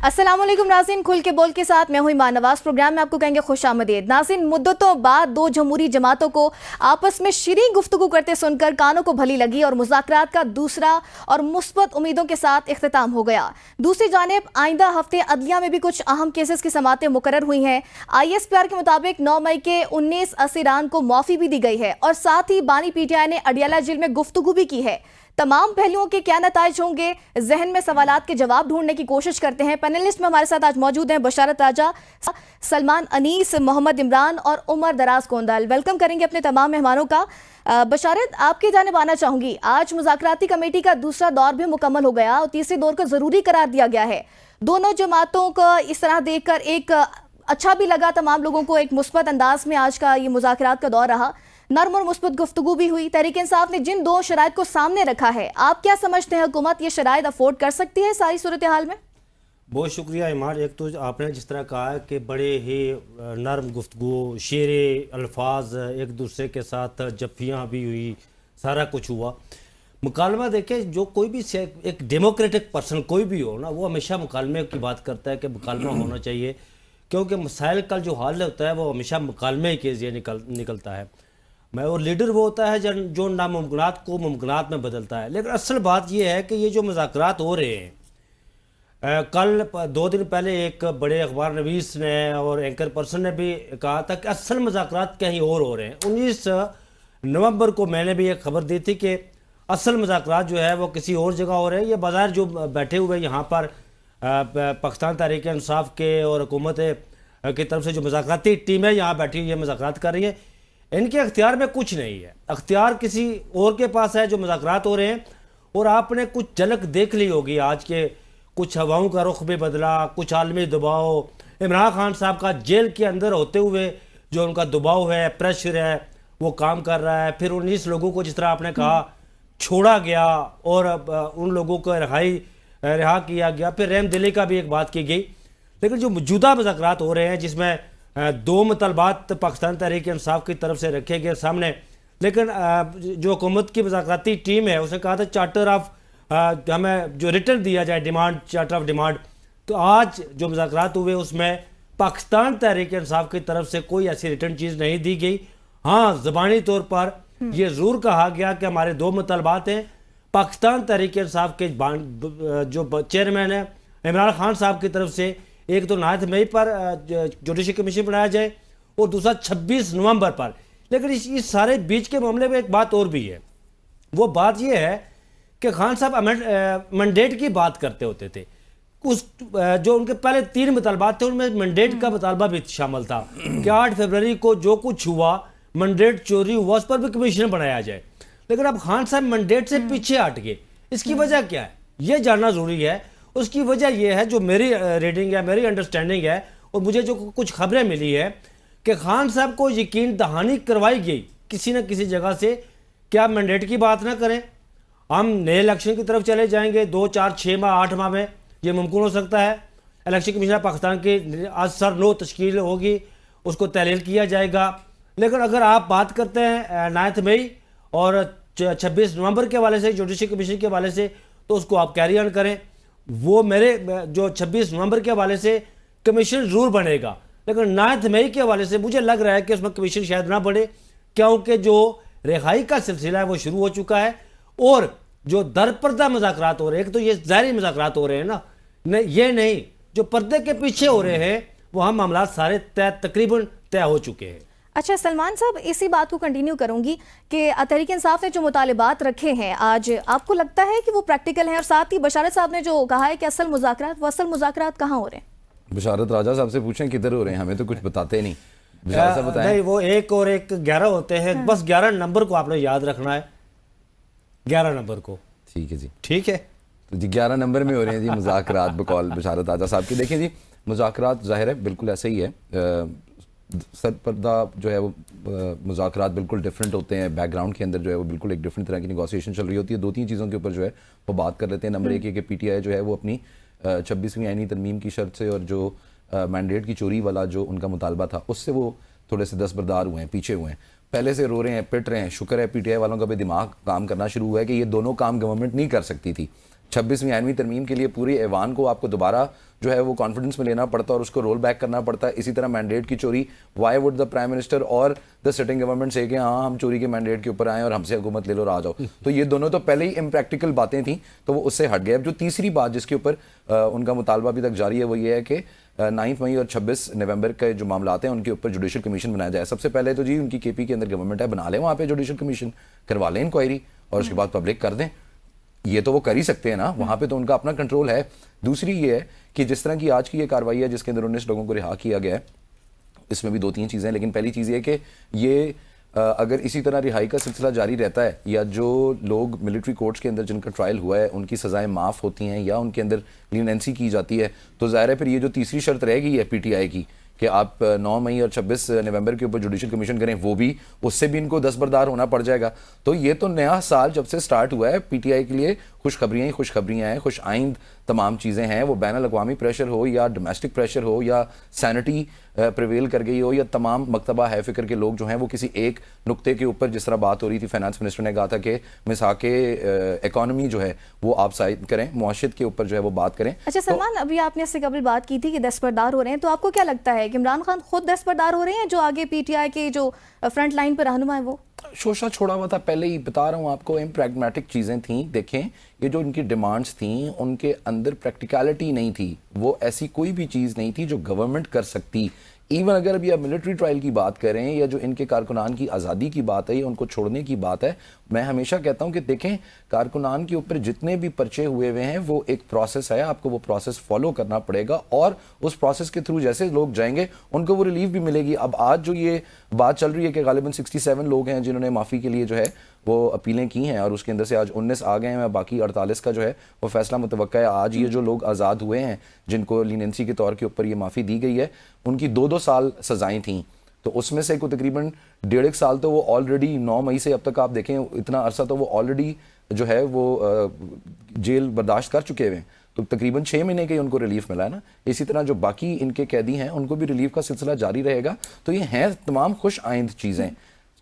अस्सलाम वालेकुम नाज़रीन, खुल के बोल के साथ मैं हुई मानवाज। प्रोग्राम में आपको कहेंगे खुशामदीद। नाज़रीन, मुद्दतों बाद दो जमहूरी जमातों को आपस में शीरीं गुफ्तगू करते सुनकर कानों को भली लगी और मुज़ाकरात का दूसरा और मुस्बत उम्मीदों के साथ इख्तिताम हो गया। दूसरी जानिब आइंदा हफ्ते अदलिया में भी कुछ अहम केसेस की समातें मुकर्रर हुई हैं। ISPR के मुताबिक 9 मई के 19 असीरान को माफ़ी भी दी गई है और साथ ही बानी PTI ने अडियाला जेल में गुफ्तगू भी की है। तमाम पहलुओं के क्या नताइज होंगे, जहन में सवालात के जवाब ढूंढने की कोशिश करते हैं। पैनलिस्ट में हमारे साथ आज मौजूद हैं बशारत राजा, सलमान अनीस, मोहम्मद इमरान और उमर दराज कोंदल। वेलकम करेंगे अपने तमाम मेहमानों का। बशारत, आपकी जानिब आना चाहूंगी। आज मुज़ाकराती कमेटी का दूसरा दौर भी मुकम्मल हो गया और तीसरे दौर को जरूरी करार दिया गया है। दोनों जमातों को इस तरह देखकर एक अच्छा भी लगा, तमाम लोगों को एक मुस्बत अंदाज में आज का ये मुज़ाकरात का दौर रहा। नर्म और मुस्बत गुफ्तगू भी हुई। तहरीक इंसाफ ने जिन दो शराइत को सामने रखा है, आप क्या समझते हैं, हुकूमत ये शराइत अफोर्ड कर सकती है सारी सूरत हाल में? बहुत शुक्रिया ईमान। एक तो आपने जिस तरह कहा है कि बड़े ही नरम गुफ्तगू, शेरे अल्फाज, एक दूसरे के साथ जफ्फियाँ भी हुई, सारा कुछ हुआ। मुकालमा देखें, जो कोई भी एक डेमोक्रेटिक पर्सन कोई भी हो ना, वो हमेशा मुकालमे की बात करता है कि मुकालमा होना चाहिए, क्योंकि मसाइल का जो हल होता है वो हमेशा मुकालमे के ज़रिए निकलता है। और लीडर वो होता है जो नामुमकिनात को मुमकिनात में बदलता है। लेकिन असल बात यह है कि ये जो मुज़ाकरात हो रहे हैं, कल 2 दिन पहले एक बड़े अखबार नवीस ने और एंकर पर्सन ने भी कहा था कि असल मुज़ाकरात कहीं और हो रहे हैं। 19 नवंबर को मैंने भी एक खबर दी थी कि असल मुज़ाकरात जो है वो किसी और जगह हो रहे हैं। ये बाज़ार जो बैठे हुए यहाँ पर पाकिस्तान तहरीक इंसाफ के और हुकूमत की तरफ से जो मुज़ाकराती टीम है यहाँ बैठी हुई है, मुज़ाकरात कर रही है, इनके अख्तियार में कुछ नहीं है। अख्तियार किसी और के पास है जो मुज़ाकरात हो रहे हैं। और आपने कुछ झलक देख ली होगी आज के, कुछ हवाओं का रुख भी बदला, कुछ आलमी दबाव, इमरान खान साहब का जेल के अंदर होते हुए जो उनका दबाव है, प्रेशर है, वो काम कर रहा है। फिर 19 लोगों को जिस तरह आपने कहा छोड़ा गया और उन लोगों को रिहा किया गया। फिर रहम दिली का भी एक बात की गई। लेकिन जो मौजूदा मुज़ाकरात हो रहे हैं जिसमें 2 मुतालबात पाकिस्तान तहरीक इंसाफ की तरफ से रखे गए सामने, लेकिन जो हुकूमत की मुज़ाकराती टीम है उसने कहा था चार्टर ऑफ हमें जो रिटर्न दिया जाए, डिमांड, चार्टर ऑफ डिमांड। तो आज जो मुज़ाकरात हुए उसमें पाकिस्तान तहरीक इंसाफ की तरफ से कोई ऐसी रिटर्न चीज़ नहीं दी गई। हाँ, ज़बानी तौर पर यह ज़रूर कहा गया कि हमारे 2 मुतालबात हैं। पाकिस्तान तहरीक इंसाफ के जो चेयरमैन है इमरान खान साहब की तरफ से, एक तो 9 मई पर जुडिशल कमीशन बनाया जाए और दूसरा 26 नवंबर पर। लेकिन इस सारे बीच के मामले में एक बात और भी है। वो बात ये है कि खान साहब मैंडेट की बात करते होते थे। उस जो उनके पहले 3 मुतालबात थे उनमें मैंडेट का मुतालबा भी शामिल था कि 8 फरवरी को जो कुछ हुआ, मैंडेट चोरी हुआ, उस पर भी कमीशन बनाया जाए। लेकिन अब खान साहब मैंडेट से पीछे हट गए। इसकी वजह क्या है, ये जानना ज़रूरी है। उसकी वजह यह है, जो मेरी रीडिंग है, मेरी अंडरस्टैंडिंग है और मुझे जो कुछ खबरें मिली है कि खान साहब को यकीन दहानी करवाई गई किसी न किसी जगह से कि आप मैंडेट की बात ना करें, हम नए इलेक्शन की तरफ चले जाएंगे 2, 4, 6 माह, 8 माह में ये मुमकिन हो सकता है। इलेक्शन कमीशन पाकिस्तान की आज सर नो तश्कील होगी, उसको तहलील किया जाएगा। लेकिन अगर आप बात करते हैं 9 मई और 26 नवंबर के हवाले से, जुडिशल कमीशन के हवाले से, तो उसको आप कैरी ऑन करें। वो मेरे जो 26 नवंबर के हवाले से कमीशन ज़रूर बनेगा, लेकिन 9 मई के हवाले से मुझे लग रहा है कि उसमें कमीशन शायद ना बढ़े, क्योंकि जो रिहाई का सिलसिला है वो शुरू हो चुका है। और जो दरपर्दा मुज़ाकरात हो रहे हैं, एक तो ये ज़ाहिरी मुज़ाकरात हो रहे हैं ना, ये नहीं, जो पर्दे के पीछे हो रहे हैं वो हम मामला सारे तकरीबन तय हो चुके हैं। अच्छा सलमान साहब, इसी बात को कंटिन्यू करूंगी कि तहरीक इंसाफ ने जो मुतालिबात रखे हैं आज, आपको लगता है कि वो प्रैक्टिकल हैं? और साथ ही बशारत साहब ने जो कहा है कि असल मुज़ाकरात कहाँ हो रहे हैं? बशारत राजा साहब से पूछें किधर हो रहे हैं, हमें तो कुछ बताते नहीं। बशारत साहब बताएं। नहीं, वो 1 और 1 11 होते हैं। हाँ। बस 11 नंबर को आपने याद रखना है, 11 नंबर को। ठीक है जी, ठीक है। तो जी 11 नंबर में हो रहे हैं जी मुज़ाकरात बकौल बशारत राजा साहब की। देखें जी, मुज़ाकरात ज़ाहिर है बिल्कुल ऐसे ही है। सरपर्दा जो है वो मुज़ाकरात बिल्कुल डिफरेंट होते हैं। बैकग्राउंड के अंदर जो है वो बिल्कुल एक डिफरेंट तरह की नेगोशिएशन चल रही होती है। 2-3 चीज़ों के ऊपर जो है वो बात कर लेते हैं। नंबर 1 है कि PTI जो है वो अपनी 26वीं आईनी तरमीम की शर्त से और जो मैंडेट की चोरी वाला जो उनका मुतालबा था उससे वो थोड़े से दस्तबरदार हुए हैं, पीछे हुए हैं। पहले से रो रहे हैं, पिट रहे हैं। शुक्र है PTI वालों का भी दिमाग काम करना शुरू हुआ है कि ये दोनों काम गवर्नमेंट नहीं कर सकती थी। 26वीं आइनवी तरमीम के लिए पूरे ऐवान को आपको दोबारा जो है वो कॉन्फिडेंस में लेना पड़ता है और उसको रोल बैक करना पड़ता है। इसी तरह मैंडेट की चोरी, why would the prime minister और द सिटिंग गवर्नमेंट से कि हाँ हम चोरी के मैंडेट के ऊपर आए और हमसे हुकूमत ले लो और आ जाओ। तो ये दोनों तो पहले ही इम्प्रैक्टिकल बातें थी, तो वो उससे हट गए। अब जो तीसरी बात जिसके ऊपर उनका मुतालबा अभी तक जारी है वो ये है कि 9 मई और 26 नवंबर के जो मामलात हैं उनके ऊपर जुडिशल कमीशन बनाया जाए। सबसे पहले तो जी उनकी केपी के अंदर गवर्नमेंट है, बना लें वहाँ पे जुडिशल कमीशन, करवा लें इंक्वायरी और उसके बाद पब्लिक कर दें। ये तो वो कर ही सकते हैं ना, वहाँ पे तो उनका अपना कंट्रोल है। दूसरी ये है कि जिस तरह की आज की ये कार्रवाई है जिसके अंदर 19 लोगों को रिहा किया गया है, इसमें भी 2-3 चीज़ें हैं। लेकिन पहली चीज़ ये कि ये अगर इसी तरह रिहाई का सिलसिला जारी रहता है या जो लोग मिलिट्री कोर्ट्स के अंदर जिनका ट्रायल हुआ है उनकी सज़ाएं माफ़ होती हैं या उनके अंदर लीनेंसी की जाती है, तो ज़ाहिर है फिर ये जो तीसरी शर्त रह गई है पीटीआई की कि आप 9 मई और 26 नवंबर के ऊपर जुडिशल कमीशन करें, वो भी उससे भी इनको दस्तबरदार होना पड़ जाएगा। तो ये तो नया साल जब से स्टार्ट हुआ है पीटीआई के लिए खुशखबरियाँ ही खुशखबरियाँ हैं, खुश आइंद तमाम चीज़ें हैं। वो बैन अल-अक़वामी प्रेशर हो या डोमेस्टिक प्रेशर हो या सैनिटी प्रिवेल कर गई हो या तमाम मकतबा है फ़िक्र के लोग जो हैं वो किसी एक नुक्ते के ऊपर, जिस तरह बात हो रही थी फाइनेंस मिनिस्टर ने कहा था कि मिसाके इकॉनमी जो है वो आप साइड करें, मुआशरत के ऊपर जो है वो बात करें। अच्छा सलमान, अभी आपने इससे कबल बात की थी कि दस्तबरदार हो रहे हैं, तो आपको क्या लगता है कि इमरान खान खुद दस्तबरदार हो रहे हैं, जो आगे पीटीआई के जो फ्रंट लाइन पर रहनुमा है वो? शोशा छोड़ा हुआ था, पहले ही बता रहा हूँ आपको, इम्प्रैग्मेटिक चीज़ें थी। देखें ये जो इनकी डिमांड्स थी उनके अंदर प्रैक्टिकलिटी नहीं थी, वो ऐसी कोई भी चीज़ नहीं थी जो गवर्नमेंट कर सकती। इवन अगर अभी आप मिलिट्री ट्रायल की बात करें या जो इनके कारकुनान की आज़ादी की बात है या उनको छोड़ने की बात है, मैं हमेशा कहता हूं कि देखें कारकुनान के ऊपर जितने भी पर्चे हुए हुए हैं वो एक प्रोसेस है, आपको वो प्रोसेस फॉलो करना पड़ेगा और उस प्रोसेस के थ्रू जैसे लोग जाएंगे उनको वो रिलीफ भी मिलेगी। अब आज जो ये बात चल रही है कि गालिबन 67 लोग हैं जिन्होंने माफ़ी के लिए जो है वो अपीलें की हैं और उसके अंदर से आज 19 आ गए हैं, बाकी 48 का जो है वो फैसला मुतवक्का है। आज ये जो लोग आज़ाद हुए हैं जिनको लीनेंसी के तौर के ऊपर ये माफ़ी दी गई है, उनकी 2-2 साल सज़ाएँ थीं, तो उसमें से को तकरीबन 1.5 साल तो वो ऑलरेडी 9 मई से अब तक आप देखें इतना अरसा तो वो ऑलरेडी जो है वो जेल बर्दाश्त कर चुके हुए हैं, तो तकरीबन 6 महीने के उनको रिलीफ मिला है ना। इसी तरह जो बाकी इनके कैदी हैं उनको भी रिलीफ का सिलसिला जारी रहेगा। तो ये हैं तमाम खुश आइंद चीज़ें।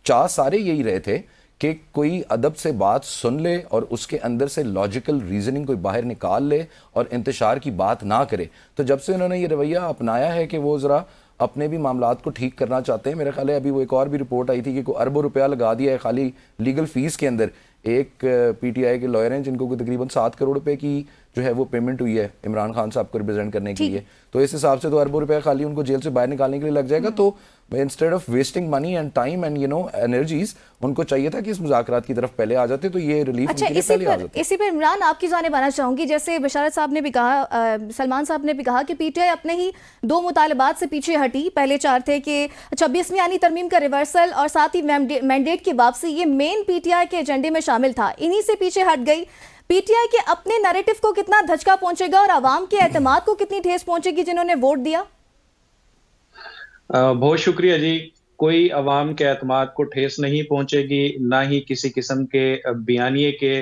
चाह सारे यही रहे थे कि कोई अदब से बात सुन ले और उसके अंदर से लॉजिकल रीजनिंग कोई बाहर निकाल ले और इंतशार की बात ना करे। तो जब से उन्होंने ये रवैया अपनाया है कि वो ज़रा अपने भी मामलात को ठीक करना चाहते हैं, मेरा ख्याल है अभी वो एक और भी रिपोर्ट आई थी कि कोई अरबों रुपया लगा दिया है खाली लीगल फीस के अंदर। एक पीटीआई के लॉयर हैं जिनको कोई तकरीबन 7 करोड़ रुपए की जो है वो पेमेंट हुई है इमरान खान साहब को रिप्रेजेंट करने के लिए, तो इस हिसाब से तो अरबों रुपया खाली उनको जेल से बाहर निकालने के लिए लग जाएगा। तो instead of wasting money and time and energies, उनको चाहिए था कि इस मुज़ाकरात की तरफ पहले आ जाते, तो ये रिलीफ अच्छा, उनके लिए पहले आ जाते। इसी पर इमरान आपकी जानिब आना चाहूंगी। जैसे बशारत साहब ने भी कहा, सलमान साहब ने भी कहा कि पीटीआई अपने ही 2 मुतालबात से पीछे हटी। पहले 4 थे कि 26वीं आईनी तरमीम का रिवर्सल और साथ ही मैंडेट की वापसी, ये मेन पीटीआई के एजेंडे में शामिल था, इन्हीं से पीछे हट गई। पीटीआई के अपने नैरेटिव को कितना धचका पहुंचेगा और आवाम के एतमाद को कितनी ठेस पहुंचेगी जिन्होंने वोट दिया? बहुत शुक्रिया जी। कोई अवाम के एतमाद को ठेस नहीं पहुंचेगी, ना ही किसी किस्म के बयानिए के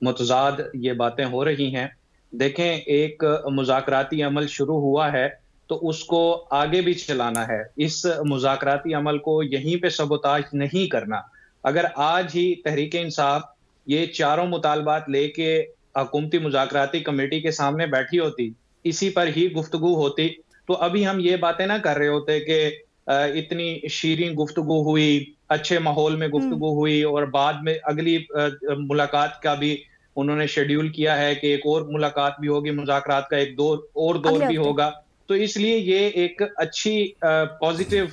मुतजाद ये बातें हो रही हैं। देखें, एक मुज़ाकराती अमल शुरू हुआ है तो उसको आगे भी चलाना है। इस मुज़ाकराती अमल को यहीं पे सबोताज नहीं करना। अगर आज ही तहरीक इंसाफ ये चारों मुतालबात लेके हुकूमती मुज़ाकराती कमेटी के सामने बैठी होती, इसी पर ही गुफ्तगू होती, तो अभी हम ये बातें ना कर रहे होते कि इतनी शीरीन गुफ्तगू हुई, अच्छे माहौल में गुफ्तगू हुई और बाद में अगली मुलाकात का भी उन्होंने शेड्यूल किया है कि एक और मुलाकात भी होगी, मुज़ाकरात का एक दौर भी होगा। तो इसलिए ये एक अच्छी पॉजिटिव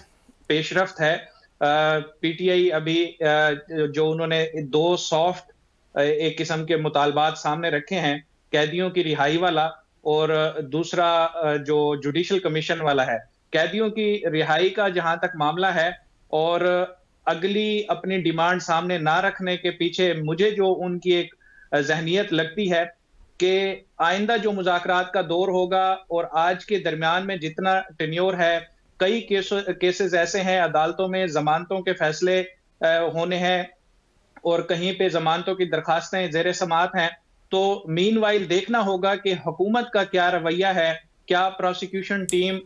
पेशरफ्त है। पीटीआई अभी जो उन्होंने 2 सॉफ्ट एक किस्म के मुतालबात सामने रखे हैं, कैदियों की रिहाई वाला और दूसरा जो जुडिशल कमीशन वाला है। कैदियों की रिहाई का जहां तक मामला है और अगली अपनी डिमांड सामने ना रखने के पीछे मुझे जो उनकी एक ज़हनियत लगती है कि आइंदा जो मुज़ाकरात का दौर होगा और आज के दरमियान में जितना टेन्योर है, कई केसेस ऐसे हैं अदालतों में ज़मानतों के फैसले होने हैं और कहीं पे ज़मानतों की दरखास्तें ज़ेर समाअत हैं। तो मीनवाइल देखना होगा कि हुकूमत का क्या रवैया है, क्या प्रोसिक्यूशन टीम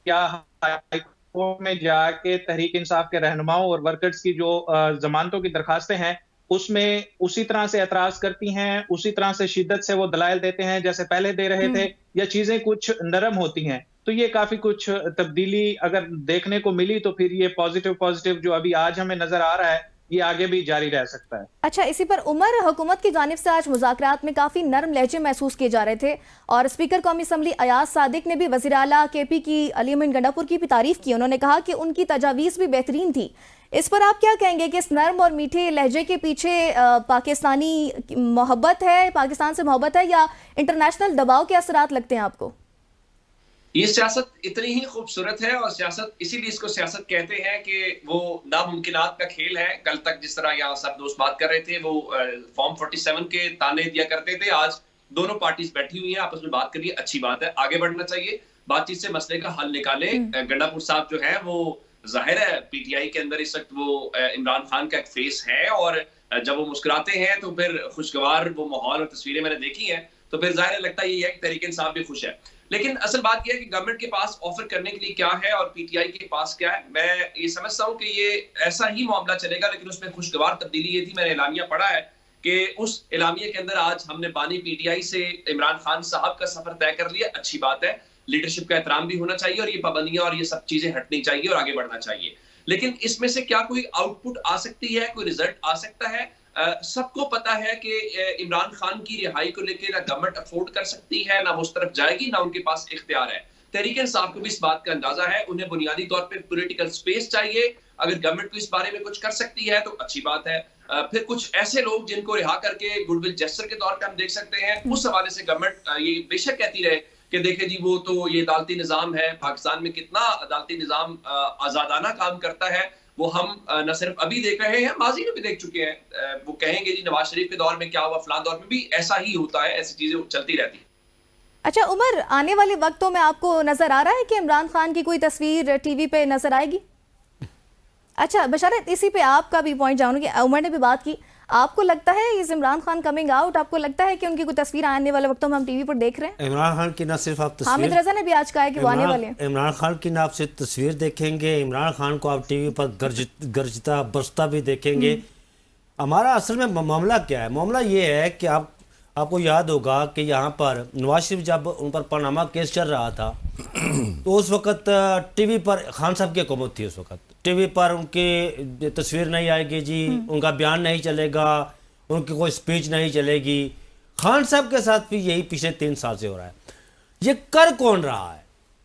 क्या हाई कोर्ट में जाके तहरीक इंसाफ के रहनुमाओं और वर्कर्स की जो जमानतों की दरखास्तें हैं उसमें उसी तरह से एतराज करती हैं, उसी तरह से शिद्दत से वो दलाइल देते हैं जैसे पहले दे रहे थे, या चीजें कुछ नरम होती हैं। तो ये काफी कुछ तब्दीली अगर देखने को मिली तो फिर ये पॉजिटिव पॉजिटिव जो अभी आज हमें नजर आ रहा है ये आगे भी जारी रह सकता है। अच्छा, इसी पर उमर, हुकूमत की जानिब से आज मुज़ाकरात में काफ़ी नरम लहजे महसूस किए जा रहे थे और स्पीकर कौमी असम्बली अयाज सादिक ने भी वज़ीर आला केपी की अली अमीन गंडापुर की भी तारीफ की। उन्होंने कहा कि उनकी तजावीज़ भी बेहतरीन थी। इस पर आप क्या कहेंगे कि इस नरम और मीठे लहजे के पीछे पाकिस्तानी मोहब्बत है, पाकिस्तान से मोहब्बत है, या इंटरनेशनल दबाव के असरात लगते हैं आपको? ये सियासत इतनी ही खूबसूरत है और सियासत इसीलिए इसको सियासत कहते हैं कि वो नामुमकिनात का खेल है। कल तक जिस तरह यहाँ सब दोस्त बात कर रहे थे वो फॉर्म 47 के ताने दिया करते थे, आज दोनों पार्टीज बैठी हुई हैं, आपस में बात करिए, अच्छी बात है, आगे बढ़ना चाहिए, बातचीत से मसले का हल निकाले। गंडापुर साहब जो है वो जाहिर है पीटीआई के अंदर इस वक्त वो इमरान खान का एक फेस है और जब वो मुस्कुराते हैं तो फिर खुशगवार वो माहौल और तस्वीरें मैंने देखी हैं तो फिर जाहिर लगता है ये है कि तहरीक इंसाफ भी खुश है। लेकिन असल बात यह है कि गवर्नमेंट के पास ऑफर करने के लिए क्या है और पीटीआई के पास क्या है। मैं ये समझता हूं कि ये ऐसा ही मामला चलेगा, लेकिन उसमें खुशगवार तब्दीली ये थी, मैंने एलामिया पढ़ा है कि उस एलामिया के अंदर आज हमने बानी पीटीआई से इमरान खान साहब का सफर तय कर लिया, अच्छी बात है, लीडरशिप का एहतराम भी होना चाहिए और ये पाबंदियां और ये सब चीजें हटनी चाहिए और आगे बढ़ना चाहिए। लेकिन इसमें से क्या कोई आउटपुट आ सकती है, कोई रिजल्ट आ सकता है? सबको पता है कि इमरान खान की रिहाई को लेकर ना गवर्नमेंट अफोर्ड कर सकती है, ना उस तरफ जाएगी, ना उनके पास इख्तियार है। तहरीक इंसाफ को भी इस बात का अंदाजा है, उन्हें बुनियादी तौर पे पॉलिटिकल स्पेस चाहिए। अगर गवर्नमेंट को इस बारे में कुछ कर सकती है तो अच्छी बात है। फिर कुछ ऐसे लोग जिनको रिहा करके गुडविल जेस्चर के तौर पे हम देख सकते हैं, उस हवाले से गवर्नमेंट ये बेशक कहती रहे कि देखे जी वो तो ये अदालती निजाम है, पाकिस्तान में कितना अदालती निजाम आजादाना काम करता है वो हम न सिर्फ अभी देख रहे हैं, माजी में भी देख चुके हैं। वो कहेंगे जी नवाज शरीफ के दौर में क्या हुआ, फलां दौर में भी ऐसा ही होता है, ऐसी चीजें चलती रहती है। अच्छा उमर, आने वाले वक्तों में आपको नजर आ रहा है कि इमरान खान की कोई तस्वीर टीवी पे नजर आएगी? अच्छा बशारत, इसी पे आपका भी पॉइंट जानूंगी। उमर ने भी बात की, आपको लगता है इस इमरान खान कमिंग आउट, आपको लगता है कि उनकी कोई तस्वीर आने वाले वक्तों में हम टीवी पर देख रहे हैं? इमरान खान की ना सिर्फ आप हामिद रजा ने भी आज कहा है कि वो आने वाले हैं। इमरान खान की ना आप सिर्फ तस्वीर देखेंगे, इमरान खान को आप टीवी पर गरजता बरसता भी देखेंगे। हमारा असल में मामला क्या है? मामला ये है कि आपको याद होगा कि यहाँ पर नवाज शरीफ जब उन पर पनामा केस चल रहा था तो उस वक्त टीवी पर खान साहब की हुकूमत थी, उस वक्त टीवी पर उनकी तस्वीर नहीं आएगी जी, उनका बयान नहीं चलेगा, उनकी कोई स्पीच नहीं चलेगी। खान साहब के साथ भी यही पिछले 3 साल से हो रहा है। ये कर कौन रहा है?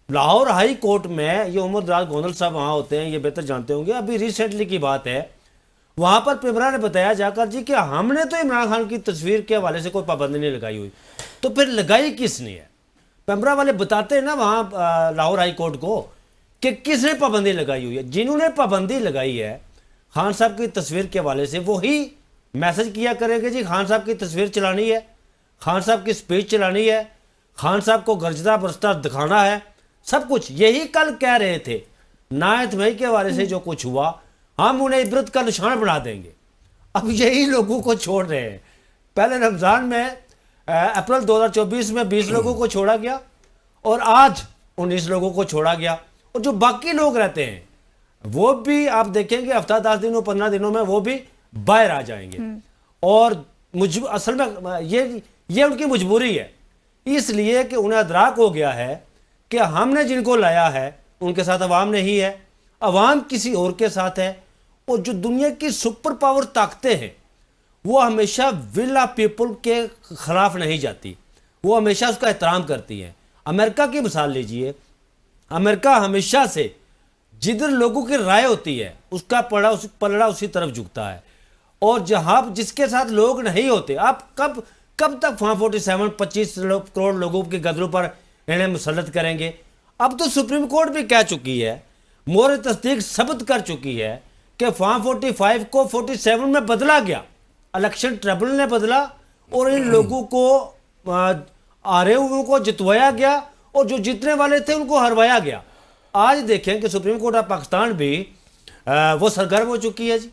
लाहौर हाई कोर्ट में ये उमर दराज गोंदल साहब वहाँ होते हैं, ये बेहतर जानते होंगे, अभी रिसेंटली की बात है, वहाँ पर पेमरा ने बताया जाकर जी कि हमने तो इमरान खान की तस्वीर के हवाले से कोई पाबंदी नहीं लगाई हुई। तो फिर लगाई किसने है? पेमरा वाले बताते हैं ना वहाँ लाहौर हाई कोर्ट को कि किसने पाबंदी लगाई हुई है। जिन्होंने पाबंदी लगाई है खान साहब की तस्वीर के हवाले से, वो ही मैसेज किया करेंगे जी खान साहब की तस्वीर चलानी है, खान साहब की स्पीच चलानी है, खान साहब को गरजता बरसता दिखाना है, सब कुछ यही कल कह रहे थे। 9 मई के हवाले से जो कुछ हुआ हम उन्हें इबरत का निशान बना देंगे। अब यही लोगों को छोड़ रहे हैं। पहले रमज़ान में अप्रैल 2024 में 20 लोगों को छोड़ा गया और आज 19 लोगों को छोड़ा गया, और जो बाकी लोग रहते हैं वो भी आप देखेंगे हफ्ता 10 दिनों 15 दिनों में वो भी बाहर आ जाएंगे। और असल में ये उनकी मजबूरी है, इसलिए कि उन्हें अदराक हो गया है कि हमने जिनको लाया है उनके साथ अवाम नहीं है, अवाम किसी और के साथ है। और जो दुनिया की सुपर पावर ताकतें हैं वो हमेशा विल ऑफ पीपल के खिलाफ नहीं जाती, वो हमेशा उसका एहतराम करती हैं। अमेरिका की मिसाल लीजिए, अमेरिका हमेशा से जिधर लोगों की राय होती है उसका पलड़ा उसी तरफ झुकता है, और जहां जिसके साथ लोग नहीं होते, आप कब तक 47 25 करोड़ लोगों के गदरों पर इन्हें मुसल्लत करेंगे? अब तो सुप्रीम कोर्ट भी कह चुकी है, मोहर तस्दीक साबित कर चुकी है कि फॉर्म 45 को 47 में बदला गया, इलेक्शन ट्रिब्यूनल ने बदला और इन लोगों को हारे हुए को जितवाया गया और जो जीतने वाले थे उनको हरवाया गया। आज देखें कि सुप्रीम कोर्ट ऑफ पाकिस्तान भी वो सरगर्म हो चुकी है जी।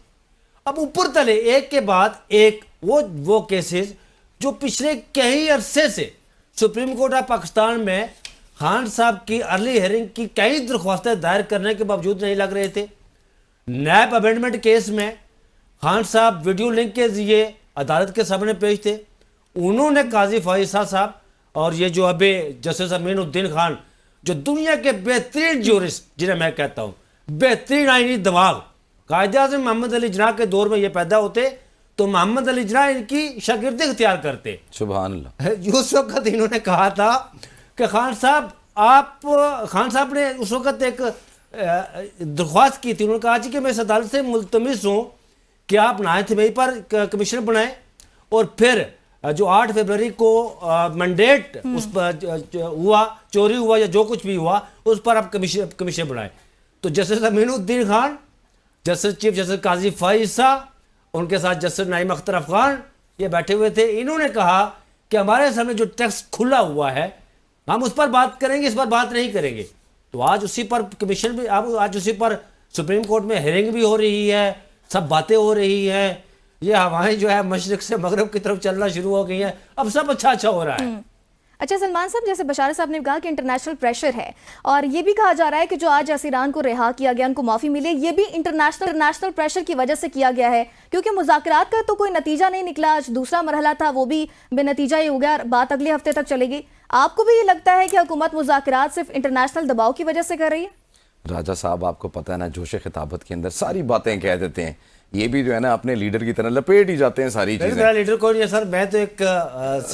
अब ऊपर तले एक के बाद एक वो केसेस जो पिछले कई अरसे से सुप्रीम कोर्ट ऑफ पाकिस्तान में खान साहब की अर्ली हियरिंग की कई दरख्वास्तें दायर करने के बावजूद नहीं लग रहे थे। नैब अमेंडमेंट केस में खान साहब वीडियो लिंक के जरिए अदालत के सामने पेश थे। उन्होंने काजी फाइसा साहब और ये जो अभी जस्टिस अमीनुद्दीन खान, जो दुनिया के बेहतरीन जूरिस्ट, जिन्हें मैं कहता हूँ बेहतरीन आईनी दिमाग, कायद-ए-आज़म मोहम्मद अली जिन्ना के दौर में ये पैदा होते तो मोहम्मद अली जिन्ना इनकी शागिर्दी इख्तियार करते। सुभान अल्लाह। उस वक्त इन्होंने कहा था कि खान साहब ने उस वक्त एक दरख्वास्त की थी। उन्होंने कहा कि मैं इस अदालत से मुल्तमिस हूँ कि आप 9 मई पर कमिश्नर बनाएं और फिर जो 8 फरवरी को मैंडेट उस पर हुआ, चोरी हुआ या जो कुछ भी हुआ, उस पर आप कमिश्नर बनाएं। तो justice Aminuddin Khan, justice chief justice Qazi फाइसा, उनके साथ जस्टिस नाइम अख्तर अफगान ये बैठे हुए थे। इन्होंने कहा कि हमारे सामने जो टेक्स्ट खुला हुआ है हम उस पर बात करेंगे, इस पर बात नहीं करेंगे। तो आज उसी पर कमीशन भी, आज उसी पर सुप्रीम कोर्ट में हेयरिंग भी हो रही है, सब बातें हो रही हैं। ये हवाएं जो है मशरिक से मगरब की तरफ चलना शुरू हो गई हैं। अब सब अच्छा हो रहा है। अच्छा सलमान साहब, जैसे बशार साहब ने कहा कि इंटरनेशनल प्रेशर है और ये भी कहा जा रहा है कि जो आज असीरान को रिहा किया गया, उनको माफ़ी मिले, ये भी इंटरनेशनल प्रेशर की वजह से किया गया है, क्योंकि मुज़ाकरात का तो कोई नतीजा नहीं निकला। आज दूसरा मरहला था, वो भी बेनतीजा ही हो गया, बात अगले हफ्ते तक चलेगी। आपको भी ये लगता है कि हुकूमत मुज़ाकरात सिर्फ इंटरनेशनल दबाव की वजह से कर रही है? राजा साहब, आपको पता है ना, जोश खिताबत के अंदर सारी बातें कह देते हैं। ये भी जो है ना अपने लीडर की तरह लपेट ही जाते हैं सारी चीजें। मेरा लीडर कोई नहीं है सर, मैं तो एक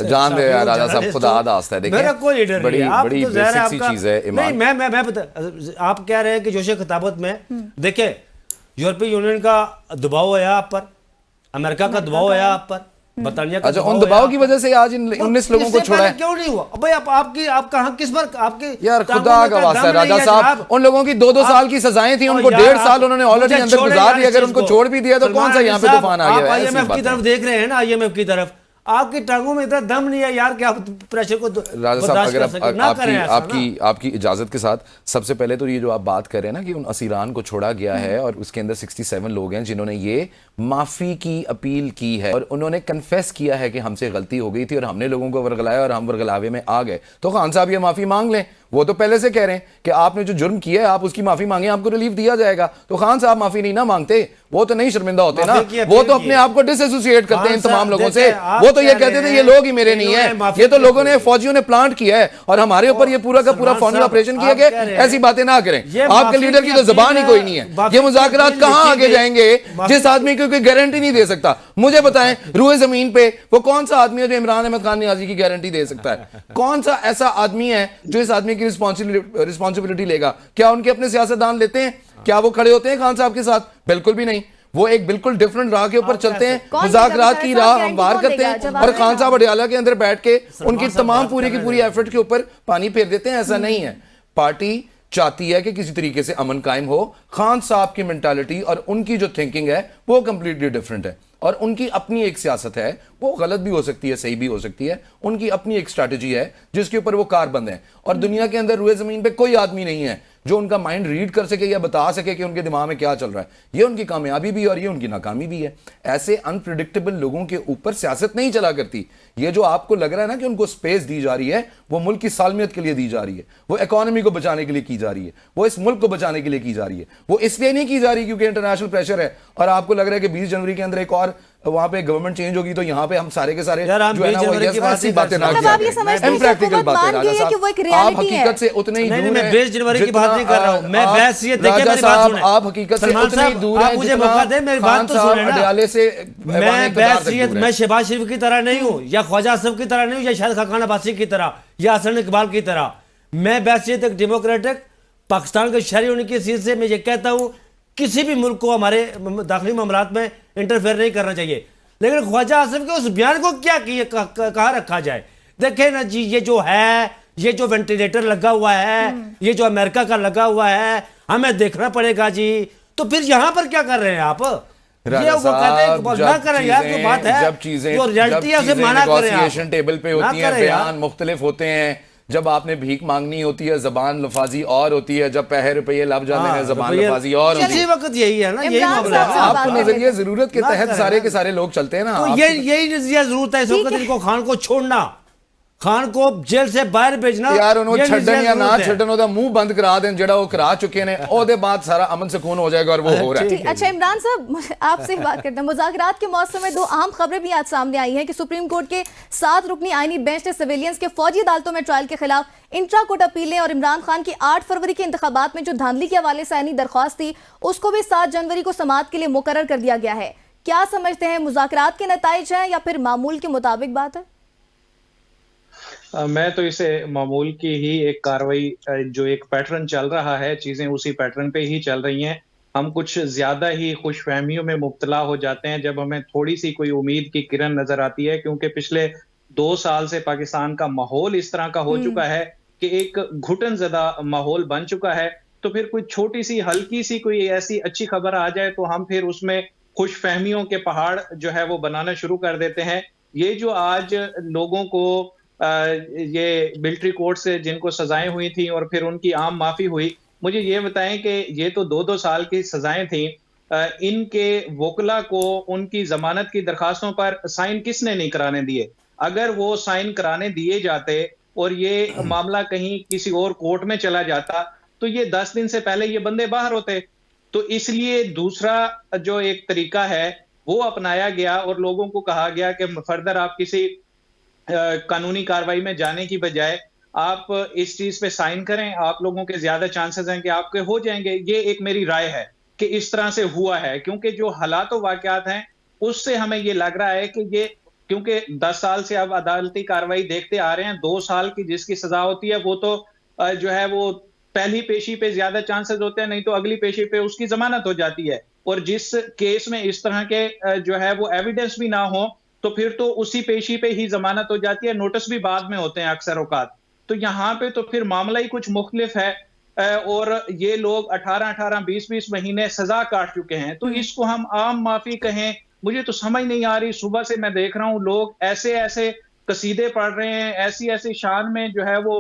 जान दे यार राजा साहब, खुदा आस्ता है। देखिए मेरा कोई लीडर बड़ी नहीं है। बड़ी तो बेसिक सी चीज है। नहीं, मैं बता, आप कह रहे हैं कि जोश खिताबत में देखिए यूरोपीय यूनियन का दबाव है आप पर, अमेरिका का दबाव है आप पर, बरतानिया का। अच्छा, उन दबाव की वजह से आज इन 19 लोगों को छोड़ा है? क्यों नहीं हुआ भाई? आप कहां किस पर आपके यार खुदा का वास्ता है राजा साहब, उन लोगों की 2-2 साल की सजाएं थी, उनको 1.5 साल उन्होंने ऑलरेडी अंदर गुजार दिया। अगर उनको छोड़ भी दिया तो कौन सा यहाँ पे तूफान आ गया? आईएमएफ की तरफ देख रहे हैं ना, आईएमएफ की तरफ। आपकी टांगों में इतना दम नहीं है यार कि आप प्रेशर को राजा साहब, अगर आपकी इजाजत के साथ, सबसे पहले तो ये जो आप बात कर रहे हैं ना कि उन असीरान को छोड़ा गया है और उसके अंदर 67 लोग हैं जिन्होंने ये माफी की अपील की है और उन्होंने कन्फेस किया है कि हमसे गलती हो गई थी और हमने लोगों को वर्गलाया और हम वर्गलावे में आ गए। तो खान साहब ये माफी मांग लें। वो तो पहले से कह रहे हैं कि आपने जो जुर्म किया है आप उसकी माफी मांगे, आपको रिलीफ दिया जाएगा। तो खान साहब माफी नहीं ना मांगते, वो तो नहीं शर्मिंदा होते ना, वो तो अपने आप को डिसएसोसिएट करते हैं इन तमाम लोगों से। वो तो ये कहते थे ये लोग ही मेरे नहीं है, ये तो लोगों ने, फौजियों ने प्लांट किया है और हमारे ऊपर ये पूरा का पूरा फौजी ऑपरेशन किया गया। ऐसी बातें ना करें, आपके लीडर की तो जबान ही कोई नहीं है। ये मुज़ाकरात कहां आगे जाएंगे जिस आदमी की कोई गारंटी नहीं दे सकता? मुझे बताएं, रूए जमीन पे वो कौन सा आदमी है जो इमरान अहमद खान नियाजी की गारंटी दे सकता है? कौन सा ऐसा आदमी है जो इस आदमी की रिस्पॉन्सिबिलिटी लेगा? क्या उनके अपने सियासतदान लेते हैं? क्या वो खड़े होते हैं खान साहब के साथ? बिल्कुल भी नहीं। वो एक बिल्कुल डिफरेंट राह के ऊपर चलते हैं, मुज़ाकरात की राह हमवार करते हैं और खान साहब अडियाला के अंदर बैठ के उनकी तमाम पूरी की पूरी एफर्ट के ऊपर पानी फेर देते हैं। ऐसा नहीं है। पार्टी चाहती है कि किसी तरीके से अमन कायम हो। खान साहब की मेंटालिटी और उनकी जो थिंकिंग है वो कंप्लीटली डिफरेंट है और उनकी अपनी एक सियासत है। वो गलत भी हो सकती है, सही भी हो सकती है। उनकी अपनी एक स्ट्रैटेजी है जिसके ऊपर वो कारबंद है और दुनिया के अंदर रुए जमीन पे कोई आदमी नहीं है जो उनका माइंड रीड कर सके या बता सके कि उनके दिमाग में क्या चल रहा है। ये उनकी कामयाबी भी है और ये उनकी नाकामी भी है। ऐसे अनप्रिडिक्टेबल लोगों के ऊपर सियासत नहीं चला करती। ये जो आपको लग रहा है ना कि उनको स्पेस दी जा रही है, वो मुल्क की सालमियत के लिए दी जा रही है, वो इकोनॉमी को बचाने के लिए की जा रही है, वो इस मुल्क को बचाने के लिए की जा रही है। वो इसलिए नहीं की जा रही क्योंकि इंटरनेशनल प्रेशर है और आपको लग रहा है कि 20 जनवरी के अंदर एक और वहां पे गवर्नमेंट चेंज होगी तो यहाँ पे हम सारे के सारे जो है ना वो ऐसी बातें ना किया। इम्प्रैक्टिकल बात है राजा साहब, आप हकीकत से उतने ही दूर हैं। 20 जनवरी की बात नहीं कर रहा हूं मैं, बहस ये देखिए मेरी बात सुने। आप हकीकत से उतने ही दूर हैं। मुझे मौका दे, मेरी बात तो सुने ना। अडियाले से मैं शहबाज शरीफ की तरह नहीं हूं या ख्वाजा आसिफ की तरह नहीं हूं या शाहिद खान अब्बासी की तरह या हसन इकबाल की तरह। मैं बैसियत एक डेमोक्रेटिक पाकिस्तान के शहरी होने की हैसियत से मैं ये कहता हूं किसी भी मुल्क को हमारे दाखिली मामलात में इंटरफेयर नहीं करना चाहिए। लेकिन ख्वाजा आसिफ के उस बयान को क्या कहाँ रखा जाए? देखें ना जी, ये जो है, ये जो वेंटिलेटर लगा हुआ है, ये जो अमेरिका का लगा हुआ है, हमें देखना पड़ेगा जी। तो फिर यहाँ पर क्या कर रहे हैं आप? ये वो कहते हैं ना करें यार, जो बात है जब चीजें जो रियलिटी है उसे माना करें। नेगोशिएशन टेबल पे होती है, बयान मुख्तलिफ होते हैं। जब आपने भीख मांगनी होती है जबान लफाजी और होती है, जब पैसे रुपये लब जाने हैं जबान लफाजी और होती है। वक्त यही है ना, यही मामला है। आपको नजरिए जरूरत के तहत सारे के सारे लोग चलते हैं ना। तो यही नजरिया जरूरत है इस वक्त इनको खान को छोड़ना। खान को जेल से बाहर भेजना यार ਉਹਨੂੰ ये ਛੱਡਣ ਜਾਂ ਨਾ जरूरत है। ਛੱਡਣ ਉਹਦਾ ਮੂੰਹ ਬੰਦ ਕਰਾ ਦੇਣ ਜਿਹੜਾ ਉਹ ਕਰਾ ਚੁੱਕੇ ਨੇ ਉਹਦੇ ਬਾਅਦ ਸਾਰਾ अमन सुकून हो जाएगा और वो हो रहा है। ठीक, अच्छा इमरान साहब आपसे ही बात करते हैं। मुज़ाकरात के मौसम में दो अहम खबरें भी आज सामने आई हैं कि सुप्रीम कोर्ट के 7 रुकनी आईनी बेंच ने सिविलियंस के फौजी अदालतों में ट्रायल के खिलाफ इंट्रा कोर्ट अपीलें और इमरान खान की 8 फरवरी के इंतखाबात में जो धांधली के हवाले से आईनी दरख्वास्त थी उसको भी 7 जनवरी को समाअत के लिए मुकर्रर कर दिया गया है। क्या समझते हैं, मुज़ाकरात के नताइज हैं या फिर मामूल के मुताबिक बात है? मैं तो इसे मामूल की ही एक कार्रवाई, जो एक पैटर्न चल रहा है, चीजें उसी पैटर्न पे ही चल रही हैं। हम कुछ ज्यादा ही खुशफहमियों में मुब्तला हो जाते हैं जब हमें थोड़ी सी कोई उम्मीद की किरण नजर आती है, क्योंकि पिछले 2 साल से पाकिस्तान का माहौल इस तरह का हो चुका है कि एक घुटन ज़दा माहौल बन चुका है। तो फिर कोई छोटी सी हल्की सी कोई ऐसी अच्छी खबर आ जाए तो हम फिर उसमें खुशफहमियों के पहाड़ जो है वो बनाना शुरू कर देते हैं। ये जो आज लोगों को ये मिलिट्री कोर्ट से जिनको सजाएं हुई थी और फिर उनकी आम माफी हुई, मुझे ये बताएं कि ये तो 2-2 साल की सजाएं थी, इनके वकला को उनकी जमानत की दरखास्तों पर साइन किसने नहीं कराने दिए? अगर वो साइन कराने दिए जाते और ये मामला कहीं किसी और कोर्ट में चला जाता तो ये 10 दिन से पहले ये बंदे बाहर होते। तो इसलिए दूसरा जो एक तरीका है वो अपनाया गया और लोगों को कहा गया कि फर्दर आप किसी कानूनी कार्रवाई में जाने की बजाय आप इस चीज पे साइन करें, आप लोगों के ज्यादा चांसेस हैं कि आपके हो जाएंगे। ये एक मेरी राय है कि इस तरह से हुआ है, क्योंकि जो हालात व वाकयात हैं उससे हमें ये लग रहा है कि ये, क्योंकि 10 साल से अब अदालती कार्रवाई देखते आ रहे हैं, 2 साल की जिसकी सजा होती है वो तो जो है वो पहली पेशी पे ज्यादा चांसेस होते हैं, नहीं तो अगली पेशी पे उसकी जमानत हो जाती है। और जिस केस में इस तरह के जो है वो एविडेंस भी ना हो तो फिर तो उसी पेशी पे ही जमानत हो जाती है, नोटिस भी बाद में होते हैं अक्सर औकात। तो यहाँ पे तो फिर मामला ही कुछ मुख्तलिफ है और ये लोग 18-18, 20-20 महीने सजा काट चुके हैं। तो इसको हम आम माफी कहें, मुझे तो समझ नहीं आ रही। सुबह से मैं देख रहा हूँ लोग ऐसे ऐसे कसीदे पढ़ रहे हैं, ऐसी ऐसी शान में जो है वो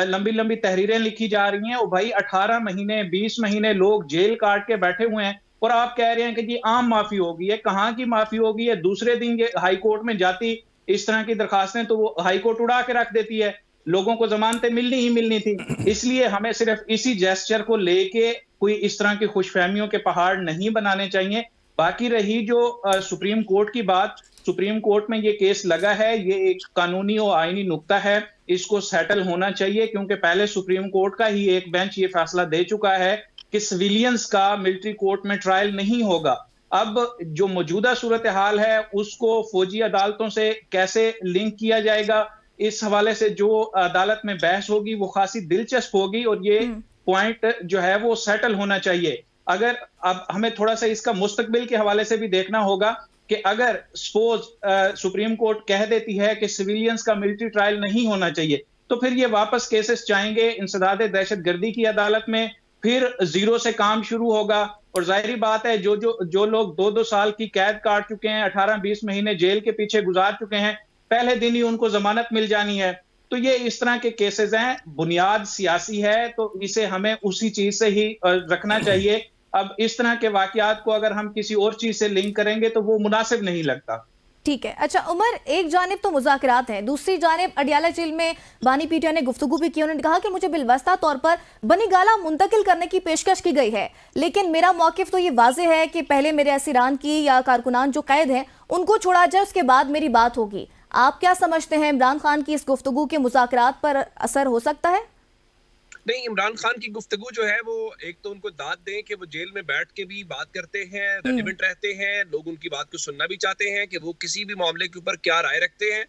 लंबी लंबी तहरीरें लिखी जा रही हैं। और भाई 18 महीने 20 महीने लोग जेल काट के बैठे हुए हैं और आप कह रहे हैं कि जी आम माफी होगी है। कहाँ की माफी होगी है? दूसरे दिन ये हाई कोर्ट में जाती इस तरह की दरखास्तें तो वो हाई कोर्ट उड़ा के रख देती है। लोगों को जमानतें मिलनी ही मिलनी थी। इसलिए हमें सिर्फ इसी जेस्चर को लेके कोई इस तरह की खुशफहमियों के पहाड़ नहीं बनाने चाहिए। बाकी रही जो सुप्रीम कोर्ट की बात, सुप्रीम कोर्ट में ये केस लगा है, ये एक कानूनी और आईनी नुक्ता है, इसको सेटल होना चाहिए, क्योंकि पहले सुप्रीम कोर्ट का ही एक बेंच ये फैसला दे चुका है कि सिविलियंस का मिलिट्री कोर्ट में ट्रायल नहीं होगा। अब जो मौजूदा सूरत हाल है उसको फौजी अदालतों से कैसे लिंक किया जाएगा, इस हवाले से जो अदालत में बहस होगी वो खासी दिलचस्प होगी और ये पॉइंट जो है वो सेटल होना चाहिए। अगर अब हमें थोड़ा सा इसका मुस्तकबिल के हवाले से भी देखना होगा कि अगर सपोज सुप्रीम कोर्ट कह देती है कि सिविलियंस का मिलिट्री ट्रायल नहीं होना चाहिए तो फिर ये वापस केसेस जाएंगे इंसदाद दहशतगर्दी की अदालत में, फिर जीरो से काम शुरू होगा। और जाहिर बात है जो लोग 2-2 साल की कैद काट चुके हैं, 18-20 महीने जेल के पीछे गुजार चुके हैं, पहले दिन ही उनको जमानत मिल जानी है। तो ये इस तरह के केसेस हैं, बुनियाद सियासी है तो इसे हमें उसी चीज से ही रखना चाहिए। अब इस तरह के वाकयात को अगर हम किसी और चीज से लिंक करेंगे तो वो मुनासिब नहीं लगता। ठीक है। अच्छा उमर, एक जानिब तो मुज़ाकरात हैं, दूसरी जानिब अडियाला जेल में बानी पीटिया ने गुफ्तगू भी की। उन्होंने कहा कि मुझे बिलवस्ता तौर पर बनी गाला मुंतकिल करने की पेशकश की गई है, लेकिन मेरा मौक़िफ़ तो ये वाज़ेह है कि पहले मेरे असीरान की या कारकुनान जो कैद हैं उनको छोड़ा जाए, उसके बाद मेरी बात होगी। आप क्या समझते हैं, इमरान खान की इस गुफ्तगू के मुज़ाकरात पर असर हो सकता है? नहीं, इमरान खान की गुफ्तगू जो है वो एक तो उनको दाद दें कि वो जेल में बैठ के भी बात करते हैं, रेलिवेंट रहते हैं, लोग उनकी बात को सुनना भी चाहते हैं कि वो किसी भी मामले के ऊपर क्या राय रखते हैं।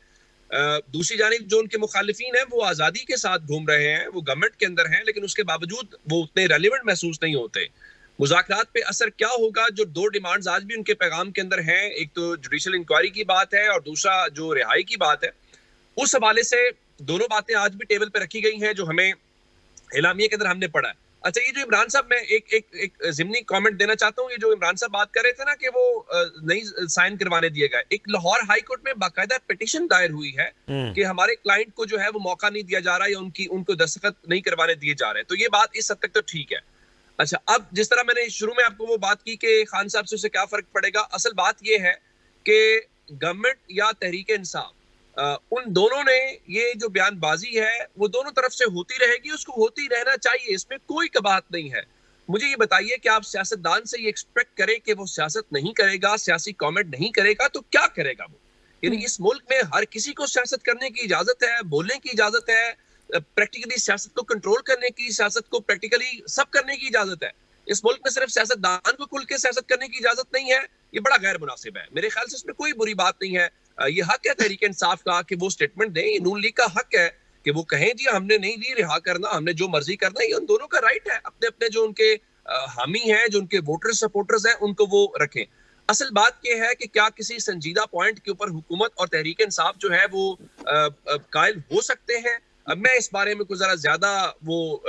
दूसरी जानिब जो उनके मुखालिफिन हैं वो आज़ादी के साथ घूम रहे हैं, वो गवर्नमेंट के अंदर हैं, लेकिन उसके बावजूद वो उतने रेलिवेंट महसूस नहीं होते। मुज़ाकरात पे असर क्या होगा? जो 2 डिमांड्स आज भी उनके पैगाम के अंदर हैं, एक तो जुडिशल इंक्वायरी की बात है और दूसरा जो रिहाई की बात है। उस हवाले से दोनों बातें आज भी टेबल पर रखी गई हैं जो हमें एलामिया के अंदर हमने पढ़ा है। अच्छा, ये जो इमरान साहब, मैं एक ज़िमनी कमेंट देना चाहता हूँ। ये जो इमरान साहब बात कर रहे थे ना कि वो नहीं साइन करवाने दिए गए, एक लाहौर हाई कोर्ट में बाकायदा पिटीशन दायर हुई है कि हमारे क्लाइंट को जो है वो मौका नहीं दिया जा रहा या उनको दस्तखत नहीं करवाने दिए जा रहे हैं। तो ये बात इस हद तक तो ठीक है। अच्छा, अब जिस तरह मैंने शुरू में आपको वो बात की कि खान साहब से उसे क्या फर्क पड़ेगा, असल बात ये है कि गवर्नमेंट या तहरीक इंसाफ उन दोनों ने ये जो बयानबाजी है वो दोनों तरफ से होती रहेगी, उसको होती रहना चाहिए, इसमें कोई कबाहत नहीं है। मुझे ये बताइए कि आप सियासतदान से ये एक्सपेक्ट करें कि वो सियासत नहीं करेगा, सियासी कमेंट नहीं करेगा, तो क्या करेगा वो? यानी इस मुल्क में हर किसी को सियासत करने की इजाजत है, बोलने की इजाजत है, प्रैक्टिकली सियासत को कंट्रोल करने की, सियासत को प्रैक्टिकली सब करने की इजाजत है। इस मुल्क में सिर्फ सियासतदान को खुल के सियासत करने की इजाजत नहीं है, ये बड़ा गैर मुनासिब है। मेरे ख्याल से इसमें कोई बुरी बात नहीं है। ये हक है तहरीक इंसाफ का कि वो स्टेटमेंट दें, नून लीग का हक है कि वो कहें जी हमने नहीं ली रिहा करना, हमने जो मर्जी करना है, ये उन दोनों का राइट है। अपने अपने जो उनके हामी हैं, जो उनके वोटर्स सपोर्टर्स हैं, उनको वो रखें। असल बात यह है कि क्या किसी संजीदा पॉइंट के ऊपर हुकूमत और तहरीक इंसाफ जो है वो कायल हो सकते हैं? अब मैं इस बारे में कुछ जरा ज्यादा वो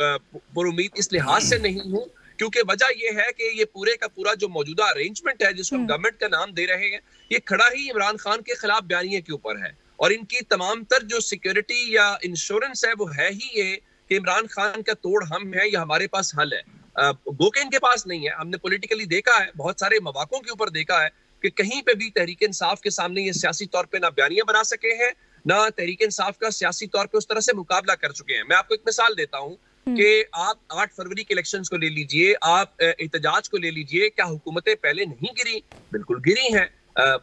पुरुमीद इस लिहाज से नहीं हूँ, क्योंकि वजह यह है कि ये पूरे का पूरा जो मौजूदा अरेंजमेंट है जिसको हम गवर्नमेंट का नाम दे रहे हैं, ये खड़ा ही इमरान खान के खिलाफ बयानिए के ऊपर है। और इनकी तमाम तर जो सिक्योरिटी या इंश्योरेंस है वो है ही ये कि इमरान खान का तोड़ हम है या हमारे पास हल है। वो के इनके पास नहीं है। हमने पॉलिटिकली देखा है, बहुत सारे मवाकों के ऊपर देखा है कि कहीं पे भी तहरीक इंसाफ के सामने ये सियासी तौर पे ना बयानियां बना सके हैं, ना तहरीक इंसाफ का सियासी तौर पे उस तरह से मुकाबला कर चुके हैं। मैं आपको एक मिसाल देता हूँ कि आप 8 फरवरी के इलेक्शंस को ले लीजिए, आप एहतजाज को ले लीजिए, क्या हुकूमतें पहले नहीं गिरी? बिल्कुल गिरी हैं।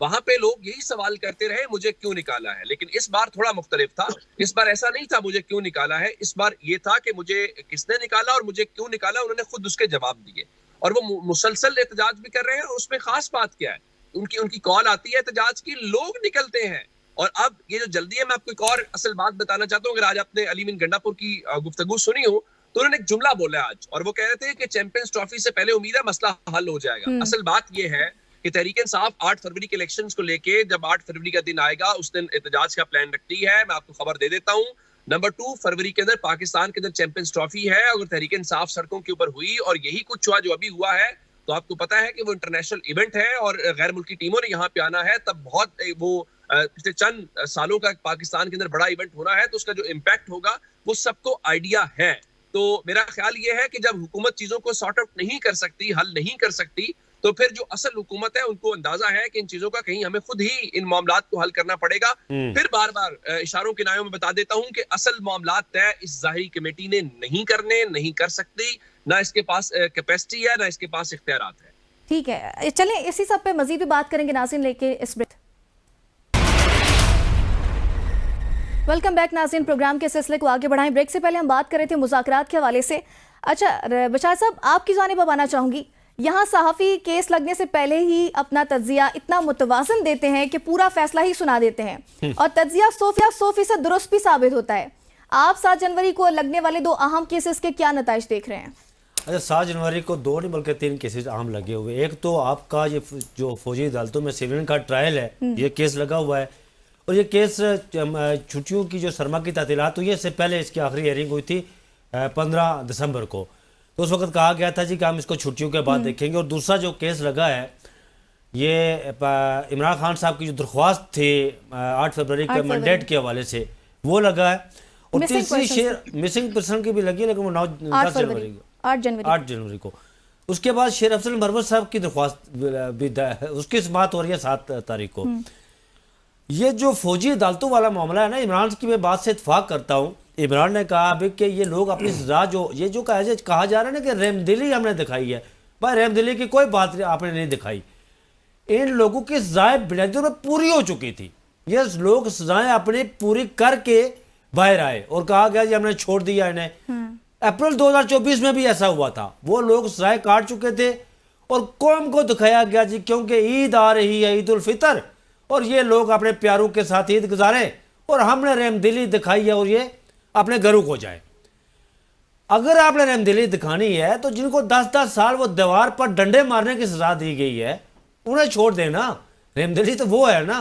वहां पे लोग यही सवाल करते रहे मुझे क्यों निकाला है, लेकिन इस बार थोड़ा मुख्तलिफ था। इस बार ऐसा नहीं था मुझे क्यों निकाला है, इस बार ये था कि मुझे किसने निकाला और मुझे क्यों निकाला, उन्होंने खुद उसके जवाब दिए। और वो मुसलसल एहतजाज भी कर रहे हैं। और उसमें खास बात क्या है, उनकी कॉल आती है एहतजाज की, लोग निकलते हैं। और अब ये जो जल्दी है, मैं आपको एक और असल बात बताना चाहता हूँ। अगर आज आपने अली मीन गंडापुर की गुफ्तगू सुनी हो तो उन्होंने एक जुमला बोला आज, और वो कह रहे थे कि चैंपियंस ट्रॉफी से पहले उम्मीद है मसला हल हो जाएगा। असल बात ये है कि तहरीक इंसाफ 8 फरवरी के इलेक्शंस को लेके, जब 8 फरवरी का दिन आएगा उस दिन एहतजाज का प्लान रखती है। मैं आपको खबर दे देता हूँ। नंबर 2 फरवरी के अंदर पाकिस्तान के अंदर चैंपियंस ट्रॉफी है। अगर तहरीक इंसाफ सड़कों के ऊपर हुई और यही कुछ हुआ जो अभी हुआ है, तो आपको पता है कि वो इंटरनेशनल इवेंट है और गैर मुल्की टीमों ने यहाँ पे आना है। तब बहुत वो पिछले चंद सालों का पाकिस्तान के अंदर बड़ा इवेंट होना है, तो उसका जो इम्पैक्ट होगा वो सबको आइडिया है। तो मेरा ख्याल ये है कि जब हुकूमत चीजों को सॉर्ट आउट नहीं कर सकती, हल नहीं कर सकती, तो फिर जो असल हुकूमत है उनको अंदाजा है कि इन चीजों का कहीं हमें खुद ही इन मामलात को हल करना पड़ेगा। फिर बार बार इशारों के नायों में बता देता हूं कि असल मामलात तय इस ज़ाहिरी कमेटी ने नहीं कर सकती, ना इसके पास कैपेसिटी है, ना इसके पास इख्तियारात है। ठीक है, चलें इसी सब पे मजीद भी बात करेंगे नाज़रीन, लेके इस ब्रेक। वेलकम बैक नाज़रीन, प्रोग्राम के सिलसिले को आगे बढ़ाएं। ब्रेक से पहले हम बात कर रहे थे मुज़ाकरात के हवाले से। अच्छा बशार साहब, आपकी जानिब अब आना चाहूंगी। यहाँ सहाफ़ी केस लगने से पहले ही अपना तज्जिया इतना मुतवाज़न देते हैं कि पूरा फैसला ही सुना देते हैं, और तज्जिया 100% दुरुस्त भी साबित होता है। आप 7 जनवरी को लगने वाले 2 अहम केसेस के क्या नताइज देख रहे हैं? अच्छा, 7 जनवरी को 2 नहीं बल्कि 3 केसेस आम लगे हुए। एक तो आपका ये जो फौजी अदालतों में सिविलियन का ट्रायल है, ये केस लगा हुआ है। और ये केस छुट्टियों की जो सरमा की तातीलात हुई है, इससे पहले इसकी आखिरी हियरिंग हुई थी 15 दिसंबर को। तो उस वक्त कहा गया था जी कि हम इसको छुट्टियों के बाद देखेंगे। और दूसरा जो केस लगा है, ये इमरान खान साहब की जो दरख्वास्त थी 8 फरवरी के मैंडेट के हवाले से, वो लगा है। और तीसरी मिसिंग पर्सन की भी लगी है, लेकिन वो 8 जनवरी को। उसके बाद शेर अफजल मरवत साहब की दरख्वास्त भी उसकी समाअत हो रही है 7 तारीख को। ये जो फौजी अदालतों वाला मामला है ना, इमरान की मैं बात से इत्फाक करता हूँ। इमरान ने कहा अभी कि ये लोग अपनी सजा जो ये जो कहा जा रहा है ना कि रहमदिली हमने दिखाई है, भाई रहमदिली की कोई बात आपने नहीं दिखाई। इन लोगों की सजाएं बुनियादी तौर पर पूरी हो चुकी थी। ये लोग सजाएं अपनी पूरी करके बाहर आए और कहा गया जी हमने छोड़ दिया इन्हें। अप्रैल 2024 में भी ऐसा हुआ था, वो लोग सजाएं काट चुके थे और कौम को दिखाया गया जी क्योंकि ईद आ रही है, ईद उल फितर, और ये लोग अपने प्यारों के साथ ईद गुजारें और हमने रहमदिली दिखाई है और ये अपने घरों को जाए। अगर आपने रहमदिली दिखानी है तो जिनको 10-10 साल वो दीवार पर डंडे मारने की सजा दी गई है उन्हें छोड़ देना। रहमदिली तो वो है ना।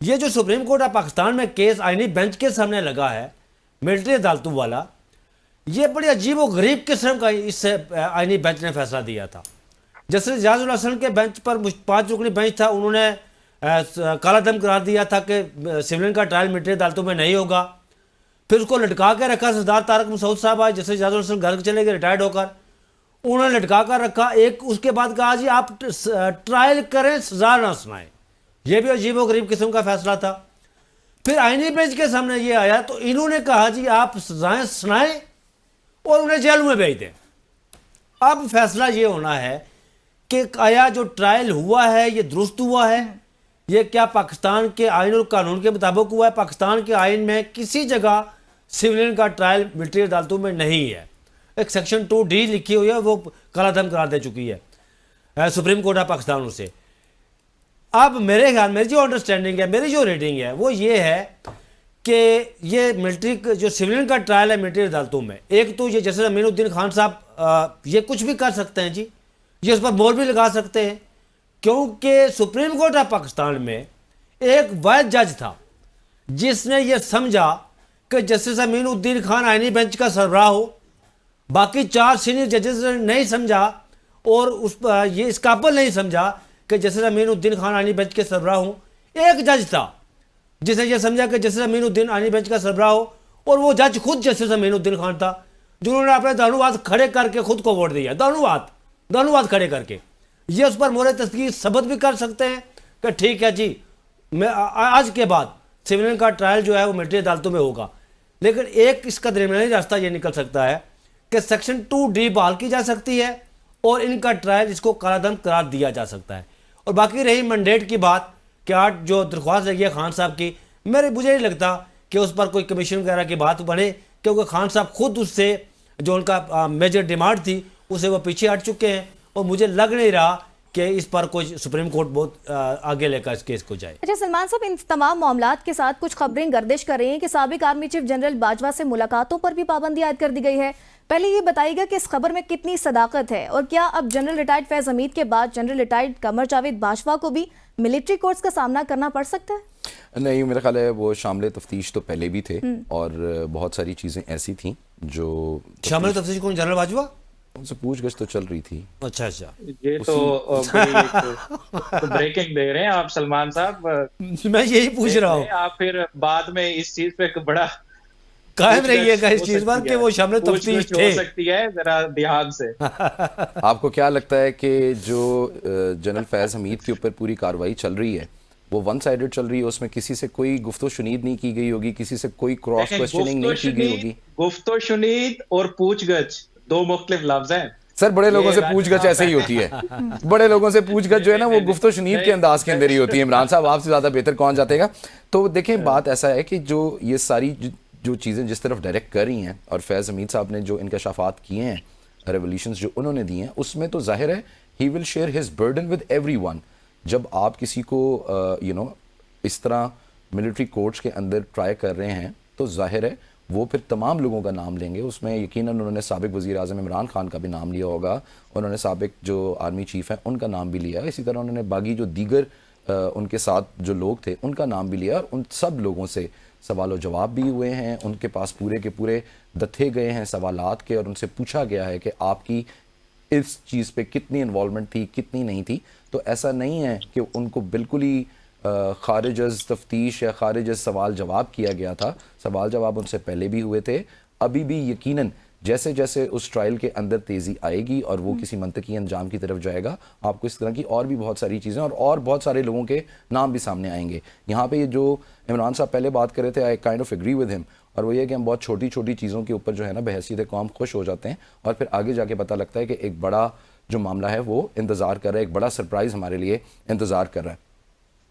ये जो सुप्रीम कोर्ट ऑफ पाकिस्तान में केस आईनी बेंच के सामने लगा है मिलिट्री अदालतों वाला, ये बड़ी अजीब व गरीब किस्म का इस आईनी बेंच ने फैसला दिया था। जस्टिस इजाजुल हसन के बेंच पर 5 रुकनी बेंच था, उन्होंने काला दम करार दिया था कि सिविलियन का ट्रायल मिलिट्री अदालतों में नहीं होगा। फिर उसको लटका के रखा। सरदार तारक मसूद साहब आए, जैसे इजाजुल हसन घर चले गए रिटायर्ड होकर, उन्होंने लटका कर रखा। एक उसके बाद कहा जी आप ट्रायल करें, सजा ना सुनाएं। यह भी अजीब व गरीब किस्म का फैसला था। फिर आईनी बेंच के सामने ये आया तो इन्होंने कहा जी आप सजाएं सुनाएं और उन्हें जेल में भेज दें। अब फैसला ये होना है कि आया जो ट्रायल हुआ है ये दुरुस्त हुआ है, ये क्या पाकिस्तान के आइन और कानून के मुताबिक हुआ है। पाकिस्तान के आइन में किसी जगह सिविलियन का ट्रायल मिलिट्री अदालतों में नहीं है। एक सेक्शन 2D लिखी हुई है, वो कालाधम करार दे चुकी है सुप्रीम कोर्ट ऑफ पाकिस्तान उसे। अब मेरे ख्याल मेरी जो अंडरस्टैंडिंग है, मेरी जो रीडिंग है वो ये है कि ये मिलिट्री जो सिविलियन का ट्रायल है मिलिट्री अदालतों में, एक तो ये जैसे अमीनुद्दीन खान साहब ये कुछ भी कर सकते हैं जी, ये उस पर बोल भी लगा सकते हैं, क्योंकि सुप्रीम कोर्ट ऑफ पाकिस्तान में एक वाहिद जज था जिसने ये समझा कि जस्टिस अमीनुद्दीन खान आईनी बेंच का सरबराह हो। बाकी 4 सीनियर जजेस ने नहीं समझा और उस ये इस काबिल नहीं समझा कि जस्टिस अमीनुद्दीन खान आईनी बेंच के सरबराह हो। एक जज था जिसने ये समझा कि जस्टिस अमीनुद्दीन आईनी बेंच का सरबराह हो, और वो जज खुद जस्टिस अमीनुद्दीन खान था, जिन्होंने अपने दानुवाद खड़े करके खुद को वोट दिया। दानुवाद खड़े करके ये उस पर मोहर तस्दीक सबत भी कर सकते हैं कि ठीक है जी, मैं आज के बाद सिविलियन का ट्रायल जो है वो मिलिट्री अदालतों में होगा। लेकिन एक इसका दरमियानी रास्ता ये निकल सकता है कि सेक्शन 2D बहाल की जा सकती है और इनका ट्रायल इसको कालाधन करार दिया जा सकता है। और बाकी रही मैंडेट की बात कि आज जो दरख्वास्त लगी है खान साहब की, मुझे नहीं लगता कि उस पर कोई कमीशन वगैरह की बात बने, क्योंकि खान साहब खुद उससे जो उनका मेजर डिमांड थी उसे वो पीछे हट चुके हैं, और मुझे लग नहीं रहा कि इस पर कोई सुप्रीम कोर्ट बहुत आगे लेकर इस केस को जाए। अच्छा सलमान साहब, इन तमाम मामलात के साथ कुछ खबरें गर्दिश कर रही हैं कि साबिक आर्मी चीफ जनरल बाजवा से मुलाकातों पर भी पाबंदी आयद कर दी गई है। पहले ये बताइएगा कि इस खबर में कितनी सदाकत है, और क्या अब जनरल रिटायर्ड फैज हमीद के बाद जनरल रिटायर्ड कमर जावेद बाजवा को भी मिलिट्री कोर्ट्स का सामना करना पड़ सकता है? नहीं, मेरा ख्याल है वो शामिल तफ्तीश तो पहले भी थे और बहुत सारी चीज़ें ऐसी थी जो शामिल तफ्तीश कौन, जनरल बाजवा? उनसे पूछगछ तो चल रही थी। अच्छा ये तो ब्रेकिंग दे रहे हैं आप सलमान साहब। मैं यही पूछ रहा हूँ, आप फिर बाद में इस चीज पे बड़ा कायम रहिएगा इस चीज पर कि वो शामिल तफ्तीश थे। हो सकती है, जरा ध्यान से। आपको क्या लगता है कि जो जनरल फैज हमीद के ऊपर पूरी कार्रवाई चल रही है वो वन साइडेड चल रही है, उसमें किसी से कोई गुफ्तो शुनीद नहीं की गई होगी, किसी से कोई क्रॉस क्वेश्चनिंग नहीं की गई होगी? गुफ्तो शुनीद और पूछगछ दो मुख्तलिफ लफ्ज हैं सर। बड़े लोगों से पूछगछ ऐसे ही होती है। बड़े लोगों से पूछगछ जो है ना वो गुफ्तो शुनीद के अंदाज के अंदर ही होती है। इमरान साहब आपसे ज्यादा बेहतर कौन जातेगा। तो देखें, बात ऐसा है कि जो ये सारी जो चीज़ें जिस तरफ डायरेक्ट कर रही हैं और फैज़ हमीद साहब ने जो इंकशाफात किए हैं, रेवोल्यूशंस जो उन्होंने दिए हैं, उसमें तो जाहिर है he will share his burden with everyone. जब आप किसी को इस तरह मिलिट्री कोर्ट्स के अंदर ट्राई कर रहे हैं तो जाहिर है वो फिर तमाम लोगों का नाम लेंगे। उसमें यकीनन उन्होंने साबिक वज़ीर आज़म इमरान खान का भी नाम लिया होगा, उन्होंने साबिक जो आर्मी चीफ़ हैं उनका नाम भी लिया, इसी तरह उन्होंने बाकी जो दीगर उनके साथ जो लोग थे उनका नाम भी लिया, और उन सब लोगों से सवाल जवाब भी हुए हैं। उनके पास पूरे के पूरे दत्थे गए हैं सवालात के, और उनसे पूछा गया है कि आपकी इस चीज़ पे कितनी इन्वॉल्वमेंट थी, कितनी नहीं थी। तो ऐसा नहीं है कि उनको बिल्कुल ही खारिज अज़ तफ्तीश या खारिज अज़ सवाल जवाब किया गया था। सवाल जवाब उनसे पहले भी हुए थे, अभी भी यकीनन जैसे जैसे उस ट्रायल के अंदर तेज़ी आएगी और वो किसी मंतकी अंजाम की तरफ जाएगा, आपको इस तरह की और भी बहुत सारी चीज़ें और बहुत सारे लोगों के नाम भी सामने आएंगे। यहाँ पे ये जो इमरान साहब पहले बात कर रहे थे, I kind of agree with him, और वो ये कि हम बहुत छोटी छोटी चीज़ों के ऊपर जो है ना बहसीत कौम खुश हो जाते हैं, और फिर आगे जाके पता लगता है कि एक बड़ा जो मामला है वो इंतज़ार कर रहा है, एक बड़ा सरप्राइज़ हमारे लिए इंतज़ार कर रहा है।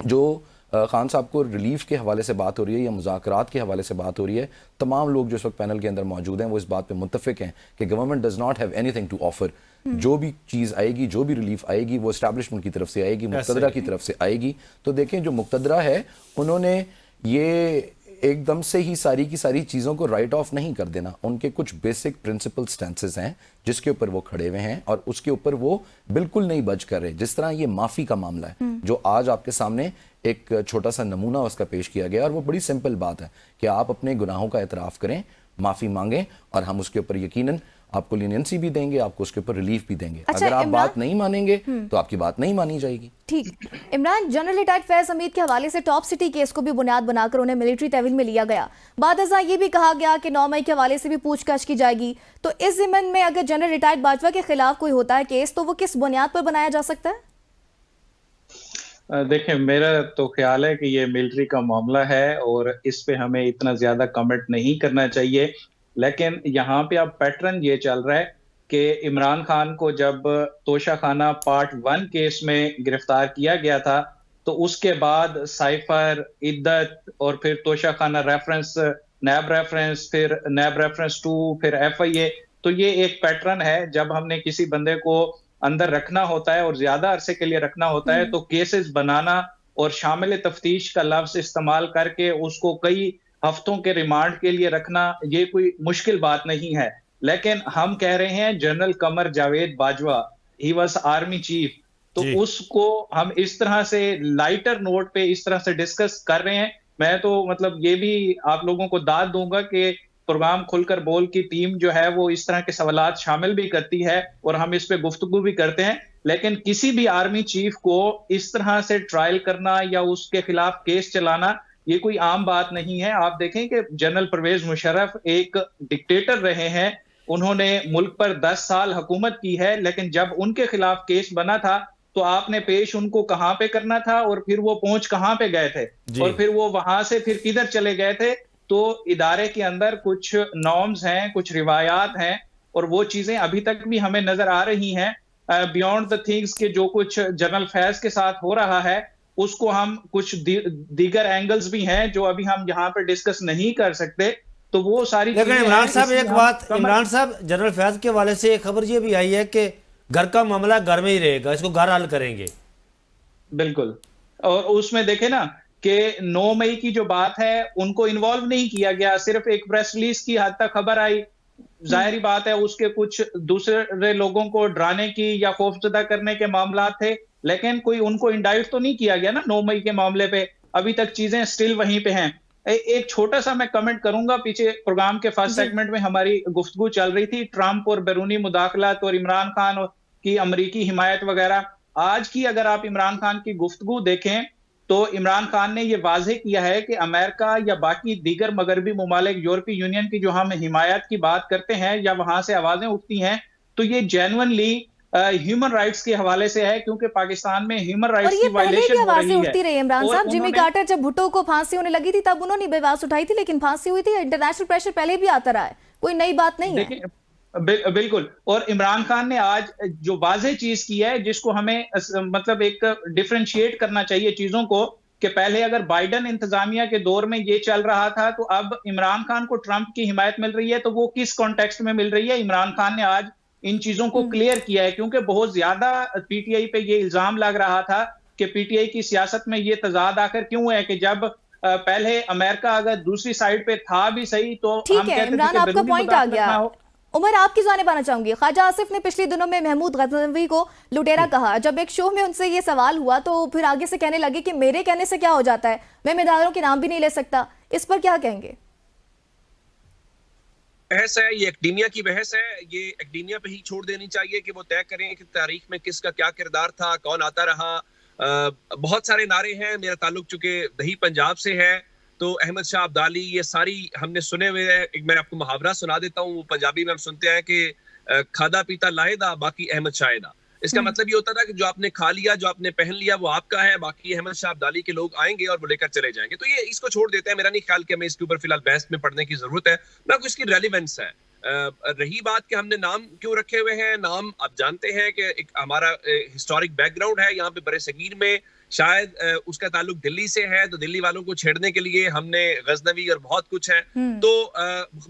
जो खान साहब को रिलीफ के हवाले से बात हो रही है या मुज़ाकरात के हवाले से बात हो रही है, तमाम लोग जो इस वक्त पैनल के अंदर मौजूद हैं वो इस बात पे मुत्तफिक हैं कि government does not have anything to offer. जो भी चीज़ आएगी, जो भी रिलीफ आएगी, वो एस्टैब्लिशमेंट की तरफ से आएगी, मुक़तदरा की तरफ से आएगी। तो देखें, जो मुक़तदरा है उन्होंने ये एकदम से ही सारी की सारी चीज़ों को राइट ऑफ नहीं कर देना। उनके कुछ बेसिक प्रिंसिपल स्टैंसेस हैं जिसके ऊपर वो खड़े हुए हैं और उसके ऊपर वो बिल्कुल नहीं बच कर रहे। जिस तरह ये माफ़ी का मामला है जो आज आपके सामने एक छोटा सा नमूना उसका पेश किया गया, और वो बड़ी सिंपल बात है कि आप अपने गुनाहों का एतराफ़ करें, माफ़ी मांगें, और हम उसके ऊपर यकीनन आपको लीनियंसी भी देंगे, आपको उसके ऊपर रिलीफ भी देंगे। अच्छा, अगर आप बात नहीं मानेंगे तो आपकी बात नहीं मानी जाएगी। ठीक। इमरान, जनरल रिटायर्ड फैज हमीद के हवाले से टॉप सिटी केस को भी बुनियाद बनाकर उन्हें मिलिट्री तहवील में लिया गया। बाद अज़ा ये भी कहा गया कि 9 मई के हवाले से भी पूछताछ की जाएगी। तो इस ज़िम्मन में अगर जनरल रिटायर्ड बाजवा के खिलाफ कोई होता है केस, तो वो किस बुनियाद पर बनाया जा सकता है? देखिए, मेरा तो ख्याल है कि ये मिलिट्री का मामला है और इस पे हमें इतना ज्यादा कमेंट नहीं करना चाहिए। लेकिन यहाँ पे अब पैटर्न ये चल रहा है कि इमरान खान को जब तोशाखाना पार्ट 1 केस में गिरफ्तार किया गया था, तो उसके बाद साइफर, इद्दत और फिर तोशाखाना रेफरेंस, नैब रेफरेंस, फिर नैब रेफरेंस 2, फिर FIA। तो ये एक पैटर्न है, जब हमने किसी बंदे को अंदर रखना होता है और ज्यादा अरसे के लिए रखना होता है, तो केसेस बनाना और शामिल तफ्तीश का लफ्ज इस्तेमाल करके उसको कई हफ्तों के रिमांड के लिए रखना, ये कोई मुश्किल बात नहीं है। लेकिन हम कह रहे हैं general Qamar Javed Bajwa, he was army chief, तो जी। उसको हम इस तरह से लाइटर नोट पे इस तरह से डिस्कस कर रहे हैं। मैं तो मतलब ये भी आप लोगों को दाद दूंगा कि प्रोग्राम खुलकर बोल की टीम जो है वो इस तरह के सवालात शामिल भी करती है और हम इस पे गुफ्तगू भी करते हैं। लेकिन किसी भी आर्मी चीफ को इस तरह से ट्रायल करना या उसके खिलाफ केस चलाना, ये कोई आम बात नहीं है। आप देखें कि जनरल परवेज मुशर्रफ एक डिक्टेटर रहे हैं, उन्होंने मुल्क पर 10 साल हुकूमत की है, लेकिन जब उनके खिलाफ केस बना था तो आपने पेश उनको कहां पे करना था और फिर वो पहुंच कहां पे गए थे और फिर वो वहां से फिर किधर चले गए थे। तो इदारे के अंदर कुछ नॉर्म्स हैं, कुछ रिवायात हैं और वो चीजें अभी तक भी हमें नजर आ रही हैं। बियॉन्ड द थिंग्स के जो कुछ जनरल फैज के साथ हो रहा है, उसको हम कुछ दीगर एंगल्स भी हैं जो अभी हम यहाँ पर डिस्कस नहीं कर सकते। तो वो सारी लेकिन चीजें इमरान हैं, साहब इसलिए एक हम बात, कमर- इमरान साहब जनरल फैज के हवाले से एक खबर ये भी आई है कि घर का मामला घर में ही रहेगा, इसको घर हल करेंगे। बिल्कुल। और उसमें देखे ना कि 9 मई की जो बात है उनको इन्वॉल्व नहीं किया गया, सिर्फ एक प्रेस रिलीज की हद तक खबर आई। जाहिर बात है उसके कुछ दूसरे लोगों को डराने की या खौफजदा करने के मामला थे, लेकिन कोई उनको इंडाइट तो नहीं किया गया ना 9 मई के मामले पे। अभी तक चीजें स्टिल वहीं पे हैं। एक छोटा सा मैं कमेंट करूंगा, पीछे प्रोग्राम के फर्स्ट सेगमेंट में हमारी गुफ्तगू चल रही थी ट्रंप और बैरूनी मुदाखलत और इमरान खान की अमरीकी हिमायत वगैरह। आज की अगर आप इमरान खान की गुफ्तगू देखें तो इमरान खान ने यह वाज़ेह किया है कि अमेरिका या बाकी दीगर मगरबी मुमालिक, यूरोपीय यूनियन की जो हम हिमायत की बात करते हैं या वहां से आवाजें उठती हैं, तो ये जेन्युइनली ह्यूमन राइट्स के हवाले से है, क्योंकि पाकिस्तान में ह्यूमन और राइट्स ये की पहले भी वायलेशन हो आवाजें रही है। उठती रही इमरान और साहब। जिमी उन्होंने- कार्टर जब भुट्टो को फांसी होने लगी थी तब उन्होंने भी आवाज उठाई थी, लेकिन फांसी हुई थी। इंटरनेशनल प्रेशर पहले भी आता रहा है, कोई नई बात नहीं है। देखिए, बिल्कुल। और इमरान खान ने आज जो वाज़ेह चीज की है, जिसको हमें मतलब एक डिफरेंशिएट करना चाहिए चीजों को, कि पहले अगर बाइडन इंतजामिया के दौर में ये चल रहा था तो अब इमरान खान को ट्रंप की हिमायत मिल रही है, तो वो किस कॉन्टेक्स्ट में मिल रही है। इमरान खान ने आज इन चीजों को क्लियर किया है, क्योंकि बहुत ज्यादा पीटीआई पे ये इल्जाम लग रहा था कि पीटीआई की सियासत में ये तजाद आकर क्यों है कि जब पहले अमेरिका अगर दूसरी साइड पे था भी सही तो ठीक हम है कहते थे इमरान, कि आपका बैरूनी पॉइंट आ मुदाखलत गया। ना हो। उमर, आपकी जानिब आना चाहूंगी। ख्वाजा आसिफ ने पिछले दिनों में महमूद गजनवी को लुटेरा कहा। जब एक शो में उनसे ये सवाल हुआ तो फिर आगे से कहने लगे कि मेरे कहने से क्या हो जाता है, मैं मेदारों के नाम भी नहीं ले सकता। इस पर क्या कहेंगे? बहस है, ये एकेडमिया की बहस है, ये एकेडमिया पे ही छोड़ देनी चाहिए कि वो तय करें कि तारीख में किसका क्या किरदार था, कौन आता रहा। बहुत सारे नारे हैं। मेरा ताल्लुक चूंकि दही पंजाब से है तो अहमद शाह अब्दाली ये सारी हमने सुने हुए हैं। एक मैं आपको मुहावरा सुना देता हूँ, पंजाबी में हम सुनते हैं कि खादा पीता लाहेदा बाकी अहमद शाहेदा। इसका मतलब ये होता था कि जो आपने खा लिया, जो आपने पहन लिया वो आपका है, बाकी अहमद शाह अब्दाली के लोग आएंगे और वो लेकर चले जाएंगे। तो ये इसको छोड़ देते हैं। मेरा नहीं ख्याल कि हमें इसके ऊपर फिलहाल बहस में पढ़ने की जरूरत है, ना कोई इसकी रेलिवेंस है। रही बात कि हमने नाम क्यों रखे हुए हैं, नाम आप जानते हैं कि एक हमारा हिस्टोरिक बैकग्राउंड है यहाँ पे बड़े सगीर में। शायद उसका ताल्लुक दिल्ली से है, तो दिल्ली वालों को छेड़ने के लिए हमने गजनवी और बहुत कुछ है। तो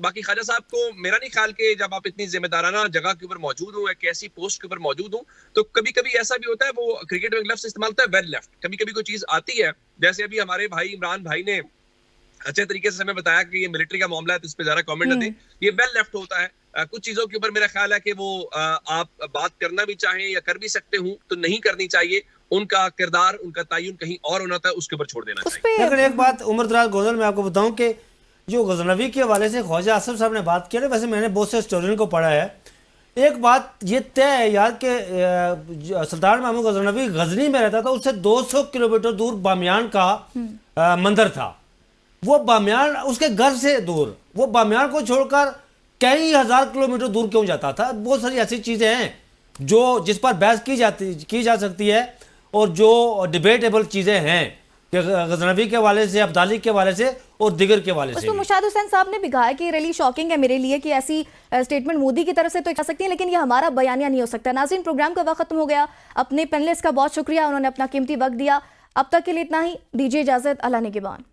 बाकी ख्वाजा साहब को मेरा नहीं ख्याल कि जब आप इतनी जिम्मेदाराना जगह के ऊपर मौजूद हो, एक ऐसी पोस्ट के ऊपर मौजूद हो, तो कभी कभी ऐसा भी होता है, वो क्रिकेट में एक लफ्ज इस्तेमाल होता है वेल लेफ्ट। कभी कभी कोई चीज आती है, जैसे अभी हमारे भाई इमरान भाई ने अच्छे तरीके से हमें बताया कि ये मिलिट्री का मामला है तो इस पर ज्यादा कमेंट न दें, ये वेल लेफ्ट होता है। कुछ चीजों के ऊपर मेरा ख्याल है कि वो आप बात करना भी चाहें या कर भी सकते हो तो नहीं करनी चाहिए। उनका किरदार, उनका तयन कहीं और होना था, उसके ऊपर छोड़ देना चाहिए। लेकिन एक बात उमर दराज गोजल मैं आपको बताऊं कि जो गजनवी के हवाले से ख्वाजा आसिफ साहब ने बात किया ना, वैसे मैंने बहुत से हिस्टोरियन को पढ़ा है। एक बात ये तय है यार कि सुल्तान महमूद गजनवी गजनी में रहता था, उससे 200 किलोमीटर दूर बामियान का मंदिर था। वो बामियान उसके घर से दूर, वो बामियान को छोड़कर कई हजार किलोमीटर दूर क्यों जाता था। बहुत सारी ऐसी चीजें हैं जो जिस पर बहस की जा सकती है। और जो डिबेटेबल चीज़ें हैं कि गजनवी के हवाले से, अब्दाली के हवाले से और दिगर के हवाले से उसमें भी। मुशाहिद हुसैन साहब ने भी कहा है कि रियली शॉकिंग है मेरे लिए कि ऐसी स्टेटमेंट मोदी की तरफ से तो आ सकती है, लेकिन ये हमारा बयानिया नहीं हो सकता। नाज़रीन, प्रोग्राम का वक्त खत्म हो गया। अपने पैनलिस्ट का बहुत शुक्रिया, उन्होंने अपना कीमती वक्त दिया। अब तक के लिए इतना ही, दीजिए इजाजत। अल्लाह निगहबान।